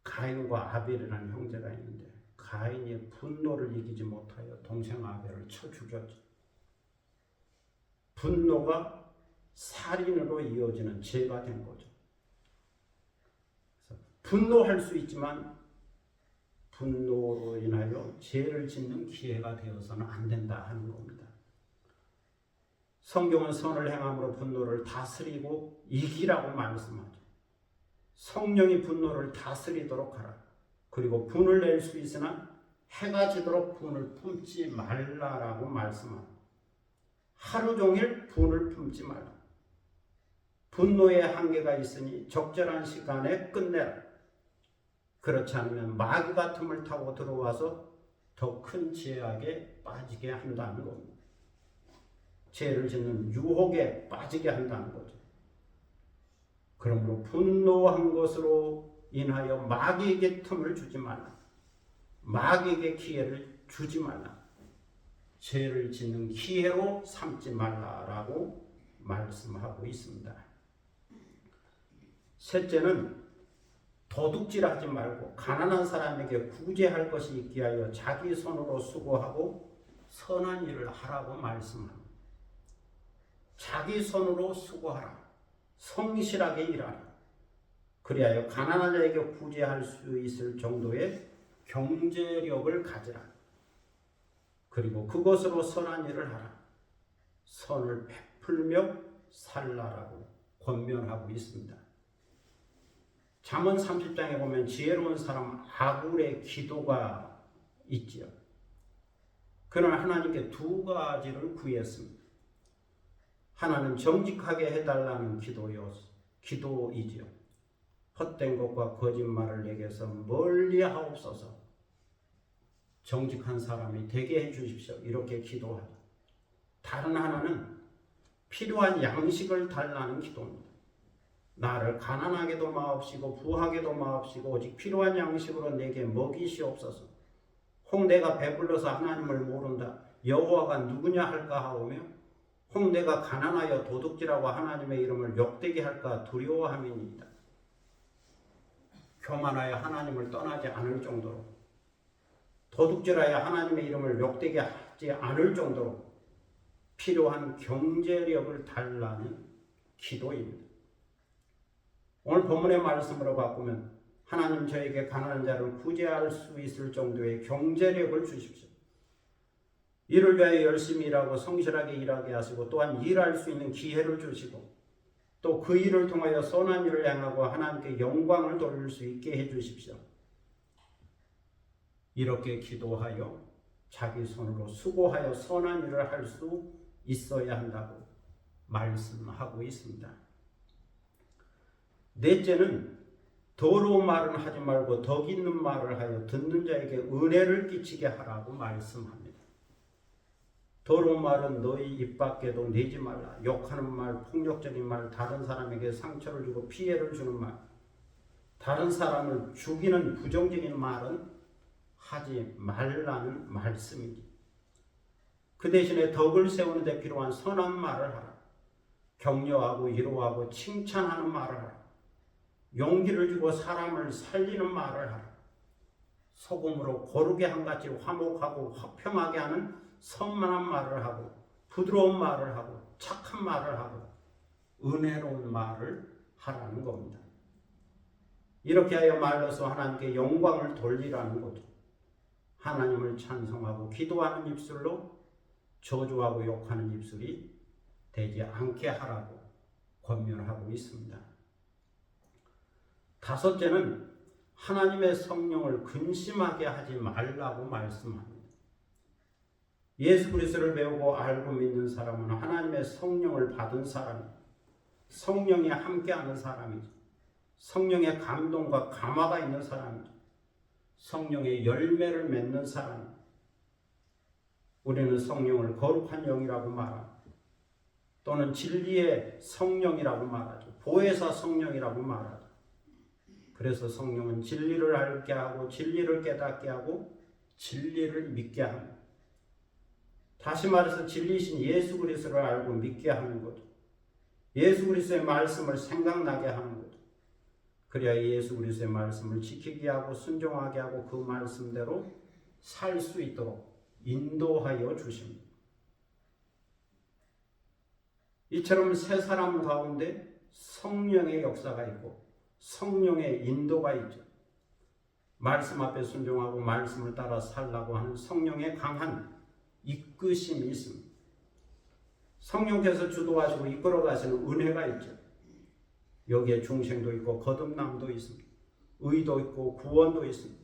가인과 아벨이라는 형제가 있는데 가인이 분노를 이기지 못하여 동생 아벨을 쳐 죽였죠. 분노가 살인으로 이어지는 죄가 된 거죠. 그래서 분노할 수 있지만 분노로 인하여 죄를 짓는 기회가 되어서는 안 된다 하는 겁니다. 성경은 선을 행함으로 분노를 다스리고 이기라고 말씀하죠. 성령이 분노를 다스리도록 하라. 그리고 분을 낼 수 있으나 해가 지도록 분을 품지 말라라고 말씀합니다. 하루 종일 분을 품지 말라. 분노의 한계가 있으니 적절한 시간에 끝내라. 그렇지 않으면 마귀가 틈을 타고 들어와서 더 큰 죄악에 빠지게 한다는 겁니다. 죄를 짓는 유혹에 빠지게 한다는 거죠. 그러므로 분노한 것으로 인하여 마귀에게 틈을 주지 말라. 마귀에게 기회를 주지 말라. 죄를 짓는 기회로 삼지 말라라고 말씀하고 있습니다. 셋째는 도둑질하지 말고 가난한 사람에게 구제할 것이 있게 하여 자기 손으로 수고하고 선한 일을 하라고 말씀합니다. 자기 손으로 수고하라. 성실하게 일하라. 그리하여 가난한 자에게 구제할 수 있을 정도의 경제력을 가지라. 그리고 그것으로 선한 일을 하라. 선을 베풀며 살라라고 권면하고 있습니다. 잠언 30장에 보면 지혜로운 사람 아굴의 기도가 있지요. 그는 하나님께 두 가지를 구했습니다. 하나는 정직하게 해달라는 기도이지요. 헛된 것과 거짓말을 내게서 멀리 하옵소서. 정직한 사람이 되게 해주십시오. 이렇게 기도하죠. 다른 하나는 필요한 양식을 달라는 기도입니다. 나를 가난하게도 마옵시고 부하게도 마옵시고 오직 필요한 양식으로 내게 먹이시옵소서. 혹 내가 배불러서 하나님을 모른다. 여호와가 누구냐 할까 하오며 혹 내가 가난하여 도둑질하고 하나님의 이름을 욕되게 할까 두려워함이니이다. 교만하여 하나님을 떠나지 않을 정도로, 도둑질하여 하나님의 이름을 욕되게 하지 않을 정도로 필요한 경제력을 달라는 기도입니다. 오늘 본문의 말씀으로 바꾸면 하나님 저에게 가난한 자를 구제할 수 있을 정도의 경제력을 주십시오. 이를 위하여 열심히 일하고 성실하게 일하게 하시고 또한 일할 수 있는 기회를 주시고 또 그 일을 통하여 선한 일을 행하고 하나님께 영광을 돌릴 수 있게 해주십시오. 이렇게 기도하여 자기 손으로 수고하여 선한 일을 할 수 있어야 한다고 말씀하고 있습니다. 넷째는 더러운 말은 하지 말고 덕 있는 말을 하여 듣는 자에게 은혜를 끼치게 하라고 말씀합니다. 더러운 말은 너희 입 밖에도 내지 말라. 욕하는 말, 폭력적인 말, 다른 사람에게 상처를 주고 피해를 주는 말, 다른 사람을 죽이는 부정적인 말은 하지 말라는 말씀이지. 그 대신에 덕을 세우는 데 필요한 선한 말을 하라. 격려하고 위로하고 칭찬하는 말을 하라. 용기를 주고 사람을 살리는 말을 하라. 소금으로 고르게 한같이 화목하고 화평하게 하는 선만한 말을 하고 부드러운 말을 하고 착한 말을 하고 은혜로운 말을 하라는 겁니다. 이렇게 하여 말로서 하나님께 영광을 돌리라는 거죠. 하나님을 찬송하고 기도하는 입술로 저주하고 욕하는 입술이 되지 않게 하라고 권면하고 있습니다. 다섯째는 하나님의 성령을 근심하게 하지 말라고 말씀합니다. 예수 그리스도를 배우고 알고 믿는 사람은 하나님의 성령을 받은 사람이고 성령이 함께하는 사람이죠. 성령의 감동과 감화가 있는 사람이죠. 성령의 열매를 맺는 사람. 우리는 성령을 거룩한 영이라고 말합니다. 또는 진리의 성령이라고 말하죠. 보혜사 성령이라고 말하죠. 그래서 성령은 진리를 알게 하고 진리를 깨닫게 하고 진리를 믿게 합니다. 다시 말해서 진리신 예수 그리스도를 알고 믿게 하는 거죠. 예수 그리스도의 말씀을 생각나게 하는 거죠. 그래야 예수 그리스도의 말씀을 지키게 하고 순종하게 하고 그 말씀대로 살 수 있도록 인도하여 주십니다. 이처럼 새 사람 가운데 성령의 역사가 있고 성령의 인도가 있죠. 말씀 앞에 순종하고 말씀을 따라 살라고 하는 성령의 강한 이끄심이 있습니다. 성령께서 주도하시고 이끌어 가시는 은혜가 있죠. 여기에 중생도 있고 거듭남도 있습니다. 의도 있고 구원도 있습니다.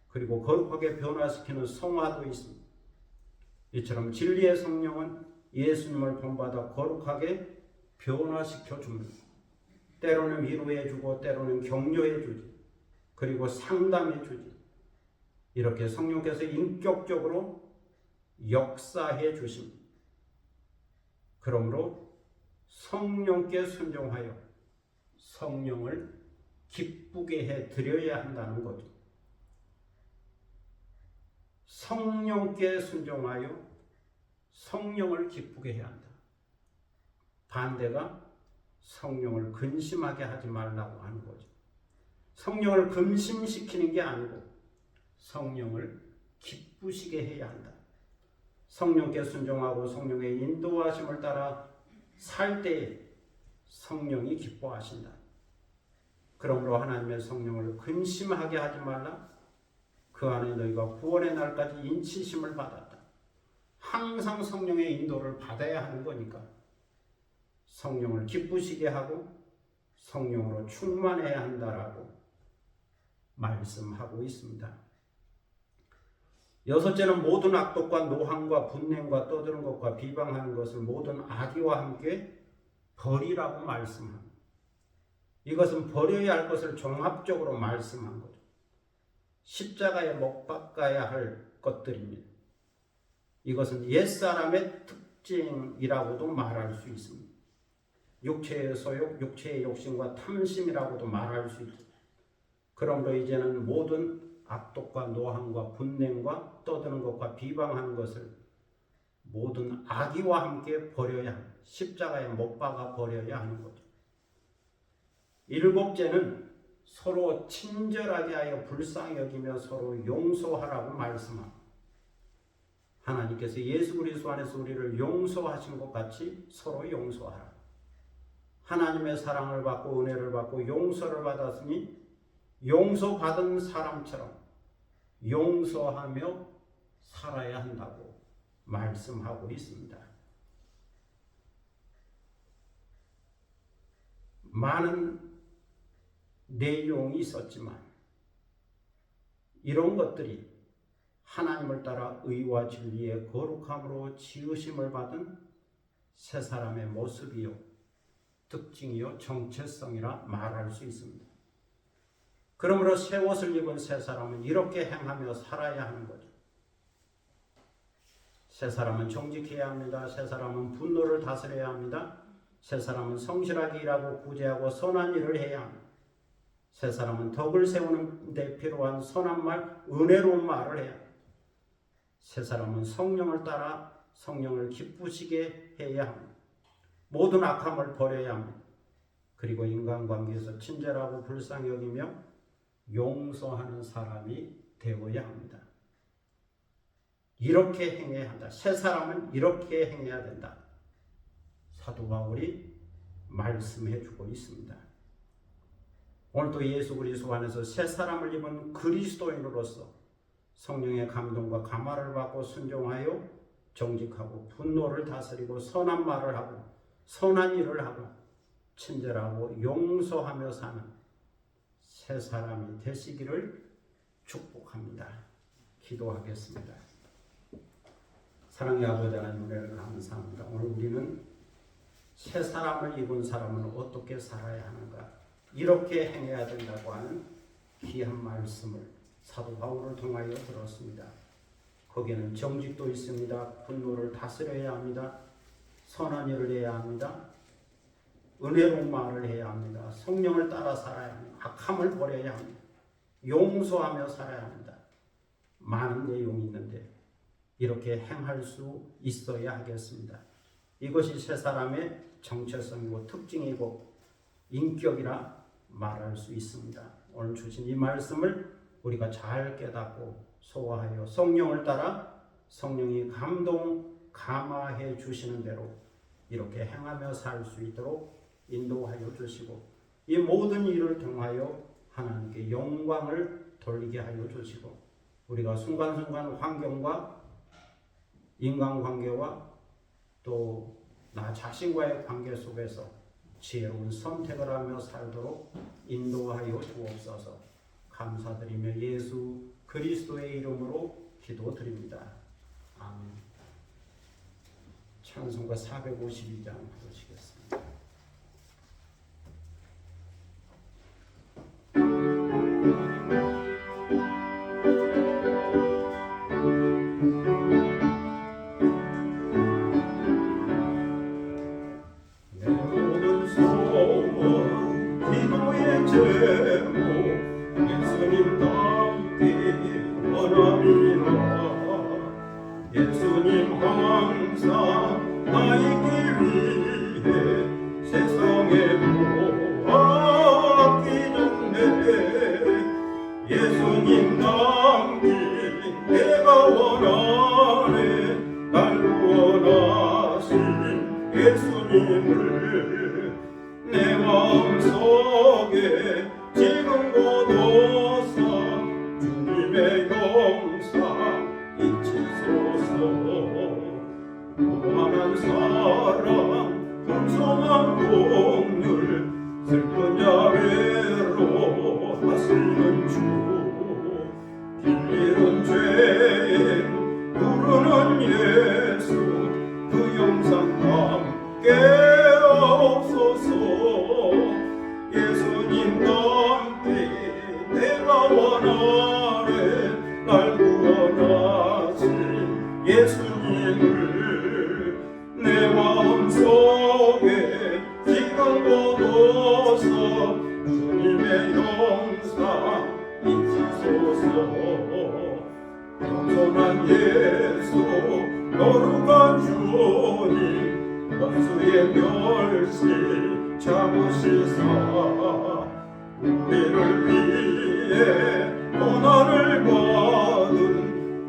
그리고 거룩하게 변화시키는 성화도 있습니다. 이처럼 진리의 성령은 예수님을 본받아 거룩하게 변화시켜 줍니다. 때로는 위로해 주고 때로는 격려해 주지. 그리고 상담해 주지. 이렇게 성령께서 인격적으로 역사해 주십니다. 그러므로 성령께 순종하여 성령을 기쁘게 해 드려야 한다는 거죠. 성령께 순종하여 성령을 기쁘게 해야 한다. 반대가 성령을 근심하게 하지 말라고 하는 거죠. 성령을 금심시키는 게 아니고 성령을 기쁘시게 해야 한다. 성령께 순종하고 성령의 인도하심을 따라 살 때에 성령이 기뻐하신다. 그러므로 하나님의 성령을 근심하게 하지 말라. 그 안에 너희가 구원의 날까지 인치심을 받았다. 항상 성령의 인도를 받아야 하는 거니까 성령을 기쁘시게 하고 성령으로 충만해야 한다라고 말씀하고 있습니다. 여섯째는 모든 악독과 노함과 분냄과 떠드는 것과 비방하는 것을 모든 악의와 함께 버리라고 말씀합니다. 이것은 버려야 할 것을 종합적으로 말씀한 거죠. 십자가에 못 박아야 할 것들입니다. 이것은 옛사람의 특징이라고도 말할 수 있습니다. 육체의 소욕, 육체의 욕심과 탐심이라고도 말할 수 있습니다. 그러므로 이제는 모든 악독과 노함과 분냄과 떠드는 것과 비방하는 것을 모든 악의와 함께 버려야 합니다. 십자가에 못 박아 버려야 하는 거죠. 일곱째는 서로 친절하게 하여 불쌍히 여기며 서로 용서하라고 말씀합니다. 하나님께서 예수 그리스도 안에서 우리를 용서하신 것 같이 서로 용서하라. 하나님의 사랑을 받고 은혜를 받고 용서를 받았으니 용서받은 사람처럼 용서하며 살아야 한다고 말씀하고 있습니다. 많은 내용이 있었지만 이런 것들이 하나님을 따라 의와 진리의 거룩함으로 지으심을 받은 새 사람의 모습이요, 특징이요, 정체성이라 말할 수 있습니다. 그러므로 새 옷을 입은 새 사람은 이렇게 행하며 살아야 하는 거죠. 새 사람은 정직해야 합니다. 새 사람은 분노를 다스려야 합니다. 새 사람은 성실하게 일하고 구제하고 선한 일을 해야 합니다. 새 사람은 덕을 세우는 데 필요한 선한 말, 은혜로운 말을 해야 합니다. 새 사람은 성령을 따라 성령을 기쁘시게 해야 합니다. 모든 악함을 버려야 합니다. 그리고 인간관계에서 친절하고 불쌍히 여기며 용서하는 사람이 되어야 합니다. 이렇게 행해야 한다. 새 사람은 이렇게 행해야 된다. 사도 바울이 말씀해 주고 있습니다. 오늘도 예수 그리스도 안에서 새 사람을 입은 그리스도인으로서 성령의 감동과 감화를 받고 순종하여 정직하고 분노를 다스리고 선한 말을 하고 선한 일을 하고 친절하고 용서하며 사는 새 사람이 되시기를 축복합니다. 기도하겠습니다. 사랑의 아버지 하나님, 은혜를 감사합니다. 오늘 우리는 새 사람을 입은 사람은 어떻게 살아야 하는가, 이렇게 행해야 된다고 하는 귀한 말씀을 사도 바울을 통하여 들었습니다. 거기에는 정직도 있습니다. 분노를 다스려야 합니다. 선한 일을 해야 합니다. 은혜로운 말을 해야 합니다. 성령을 따라 살아야 합니다. 악함을 버려야 합니다. 용서하며 살아야 합니다. 많은 내용이 있는데 이렇게 행할 수 있어야 하겠습니다. 이것이 새 사람의 정체성이고 특징이고 인격이라 말할 수 있습니다. 오늘 주신 이 말씀을 우리가 잘 깨닫고 소화하여 성령을 따라 성령이 감화해 주시는 대로 이렇게 행하며 살 수 있도록 인도하여 주시고, 이 모든 일을 통하여 하나님께 영광을 돌리게 하여 주시고, 우리가 순간순간 환경과 인간관계와 또 나 자신과의 관계 속에서 지혜로운 선택을 하며 살도록 인도하여 주옵소서. 감사드리며 예수 그리스도의 이름으로 기도드립니다. 아멘. 찬송가 452장 부르시겠습니다. 예수님 항상 나 있기 위해 세상에 뭐 얻기 전에 예수님을 내 마음속에 지금 거둬서 주님의 영상 잊히소서. 무한한 사랑 풍성한 공률 슬픈 자비로 하시는 주 길 잃은 죄인 부르는 예수 그 영상 함께 없소서. 예수님 남기 내가 원하네 날 구원하신 예수님을 내 마음속에 지금 거둬서 주님의 영상 잊히소서. 겸손한 예수 거룩한 주님 원수의 멸시 잡으시사 우리를 위해 고난을 받은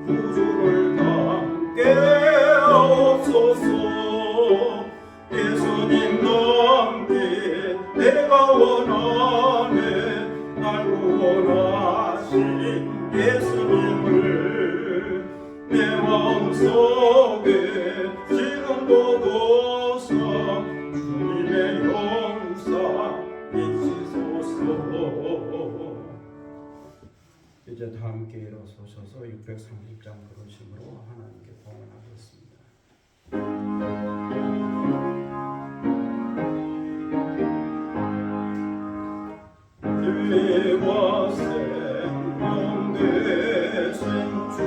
구주를 담게 하옵소서. 예수님 남기 내가 원하네 날 구원하신 예수님을 내 마음속에 지금 거둬서 주님의 영상 잊히소서. 이제 다 함께 일어서셔서 630장 그러심으로 하나님께 봉헌하겠습니다. 진리와 생명 되신 주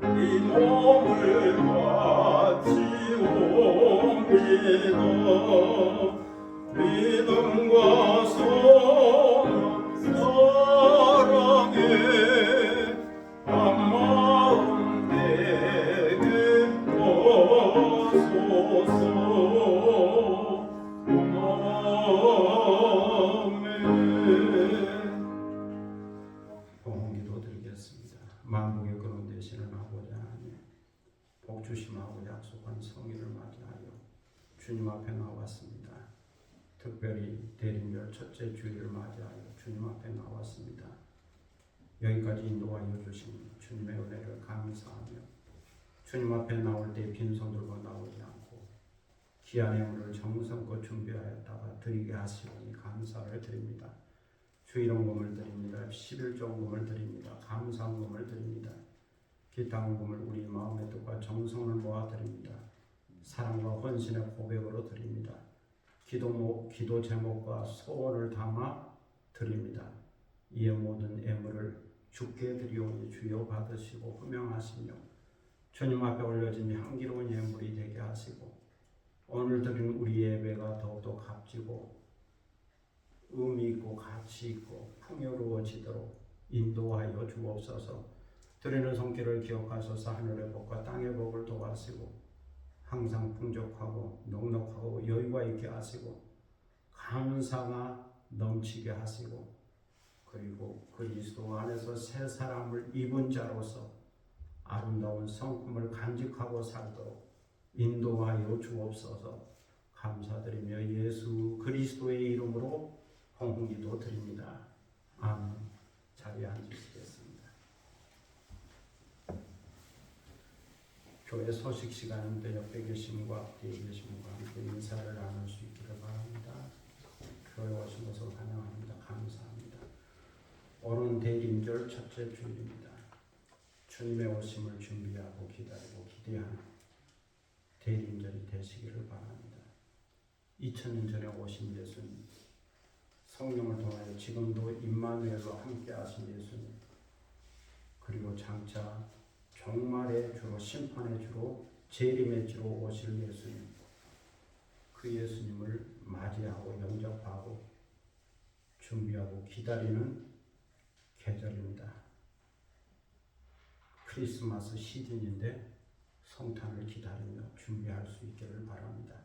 이 몸을 바치옵니다. 믿음과 소망 사랑에 한마음 내게 오소서. 봉헌기도 드리겠습니다. 만국의 근원 되시는 아버지 하나님, 복 주심하고 약속한 성인을 맞이하여 주님 앞에 나왔습니다. 특별히 대림절 첫째 주일을 맞이하여 주님 앞에 나왔습니다. 여기까지 인도하여 주신 주님의 은혜를 감사하며 주님 앞에 나올 때 빈손 들고 나오지 않고 귀한 예물을 정성껏 준비하였다가 드리게 하시오니 감사를 드립니다. 주일원금을 드립니다. 11조원금을 드립니다. 감사원금을 드립니다. 기타원금을 우리 마음의 뜻과 정성을 모아 드립니다. 사랑과 헌신의 고백으로 드립니다. 기도 제목과 소원을 담아 드립니다. 이에 모든 예물을 주께 드리오니 주여 받으시고 흠명하시며 주님 앞에 올려진 향기로운 예물이 되게 하시고 오늘 드린 우리 예배가 더욱더 값지고 의미 있고 가치 있고 풍요로워지도록 인도하여 주옵소서. 드리는 손길을 기억하셔서 하늘의 복과 땅의 복을 도와시고 항상 풍족하고 넉넉하고 여유가 있게 하시고 감사가 넘치게 하시고 그리고 그리스도 안에서 새 사람을 입은 자로서 아름다운 성품을 간직하고 살도록 인도하여 주옵소서. 감사드리며 예수 그리스도의 이름으로 봉헌기도 드립니다. 아멘. 자리에 앉으시겠습니다. 교회 소식 시간인데 옆에 계신 분과 앞뒤에 계신 분과 함께 인사를 나눌 수 있기를 바랍니다. 교회 오신 것을 환영합니다. 감사합니다. 오늘 대림절 첫째 주일입니다. 주님의 오심을 준비하고 기다리고 기대하는 대림절이 되시기를 바랍니다. 2000년 전에 오신 예수님, 성령을 통하여 지금도 임마누엘로 함께 하신 예수님, 그리고 장차 종말의 주로 심판의 주로 재림의 주로 오실 예수님, 그 예수님을 맞이하고 영접하고 준비하고 기다리는 계절입니다. 크리스마스 시즌인데 성탄을 기다리며 준비할 수 있기를 바랍니다.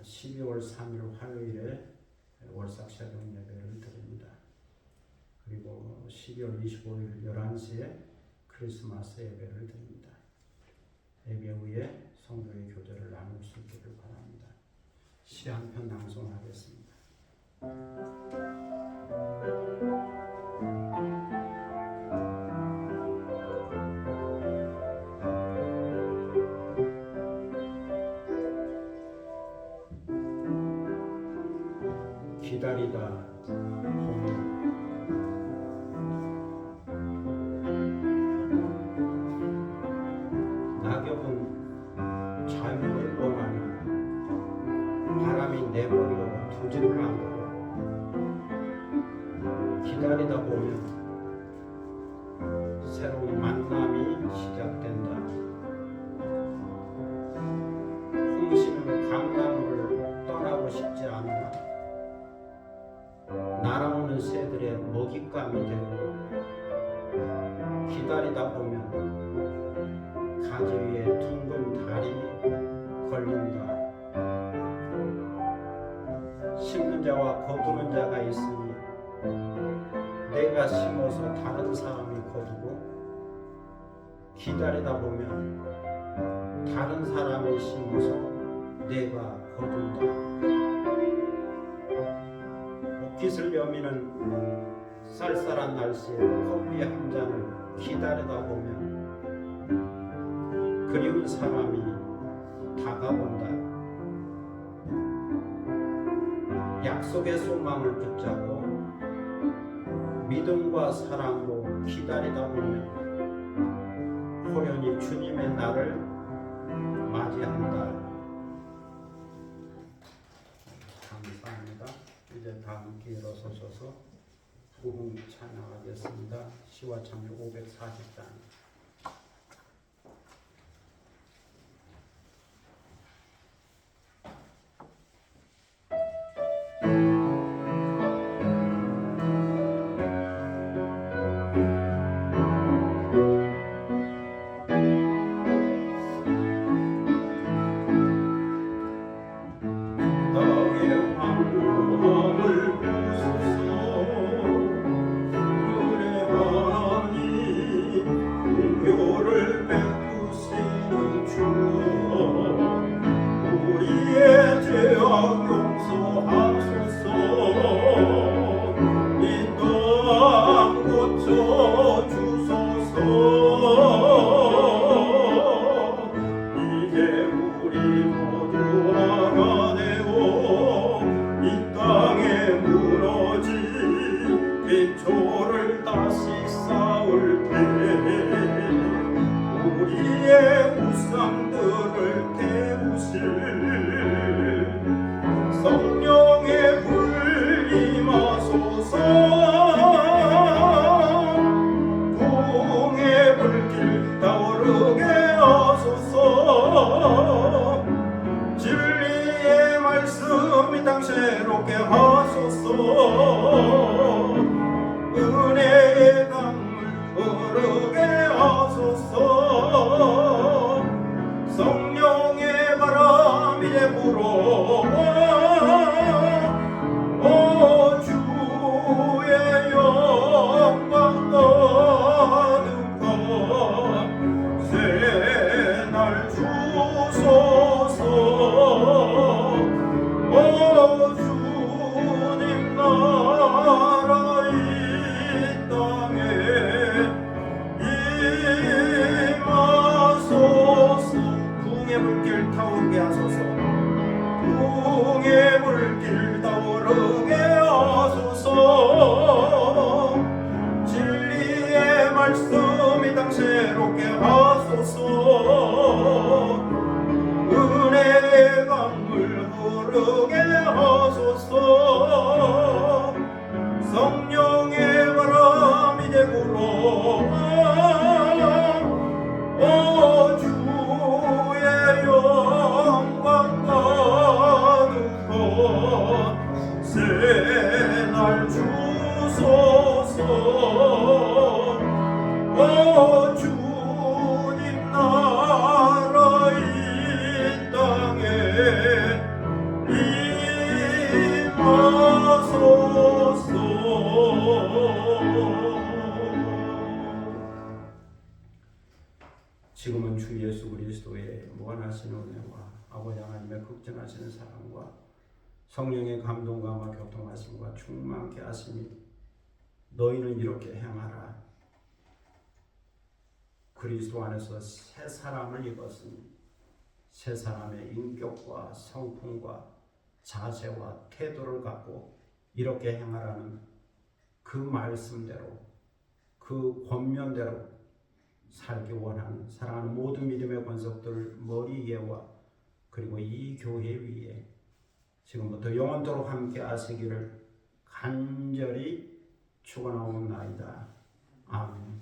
12월 3일 화요일에 월삭새벽 예배를 드립니다. 그리고 12월 25일 11시에 크리스마스 예배를 드립니다. 예배 후에 성도의 교제를 나눌 수 있기를 바랍니다. 시 한 편 낭송하겠습니다. 기다리다 보면 낙엽은 자유를 원하니 바람이 내버려 두지를 않고 기다리다 보면 새로운 만남이 시작된다. 홍시는 강나무를 떠나고 싶지 않나. 날아오는 새들의 먹잇감이 되고 기다리다 보면 가지 위에 둥근 달이 걸린다. 심는 자와 거두는 자가 있으니 내가 심어서 다른 사람이 거두고 기다리다 보면 다른 사람이 심어서 내가 거둔다. 옷깃을 여미는 쌀쌀한 날씨에 커피 한 잔을 기다리다 보면 그리운 사람이 다가온다. 약속의 소망을 붙잡고 믿음과 사랑으로 기다리다 보면 호련히 주님의 날을 맞이한다. 감사합니다. 이제 다 함께 일어서셔서 부흥 찬양하겠습니다. 시와 찬양 540장. 은혜의 강물 흐르게 하소서. 성령의 바람 이제 불어와 주의 영광 가득한 새날 주소서. 주님 나라 이 땅에 임하소서. 부흥의 물길 타오르게 하소서. 부흥의 물길 타오르게 하소서. 진리의 말씀 이 땅 새롭게 하소서. 은혜의 강물 흐르게 하소서. 성령의 바람 이제 불어와 주의 영광 가득한 새날 주소서. 주님 나라 이 땅에 임하소서. 지금은 주 예수 그리스도 그리스도의 무한하신 은혜와 아버지 하나님의 극진하시는 사랑과 성령의 감동감과 교통하심과 충만케 하심이 너희는 이렇게 행하라. 그리스도 안에서 새 사람을 입었으니 새 사람의 인격과 성품과 자세와 태도를 갖고 이렇게 행하라는 그 말씀대로 그 권면대로 살기 원하는 사랑하는 모든 믿음의 권속들 머리 위에와 그리고 이 교회 위에 지금부터 영원토록 함께 하시기를 간절히 축원하옵나이다. 아멘.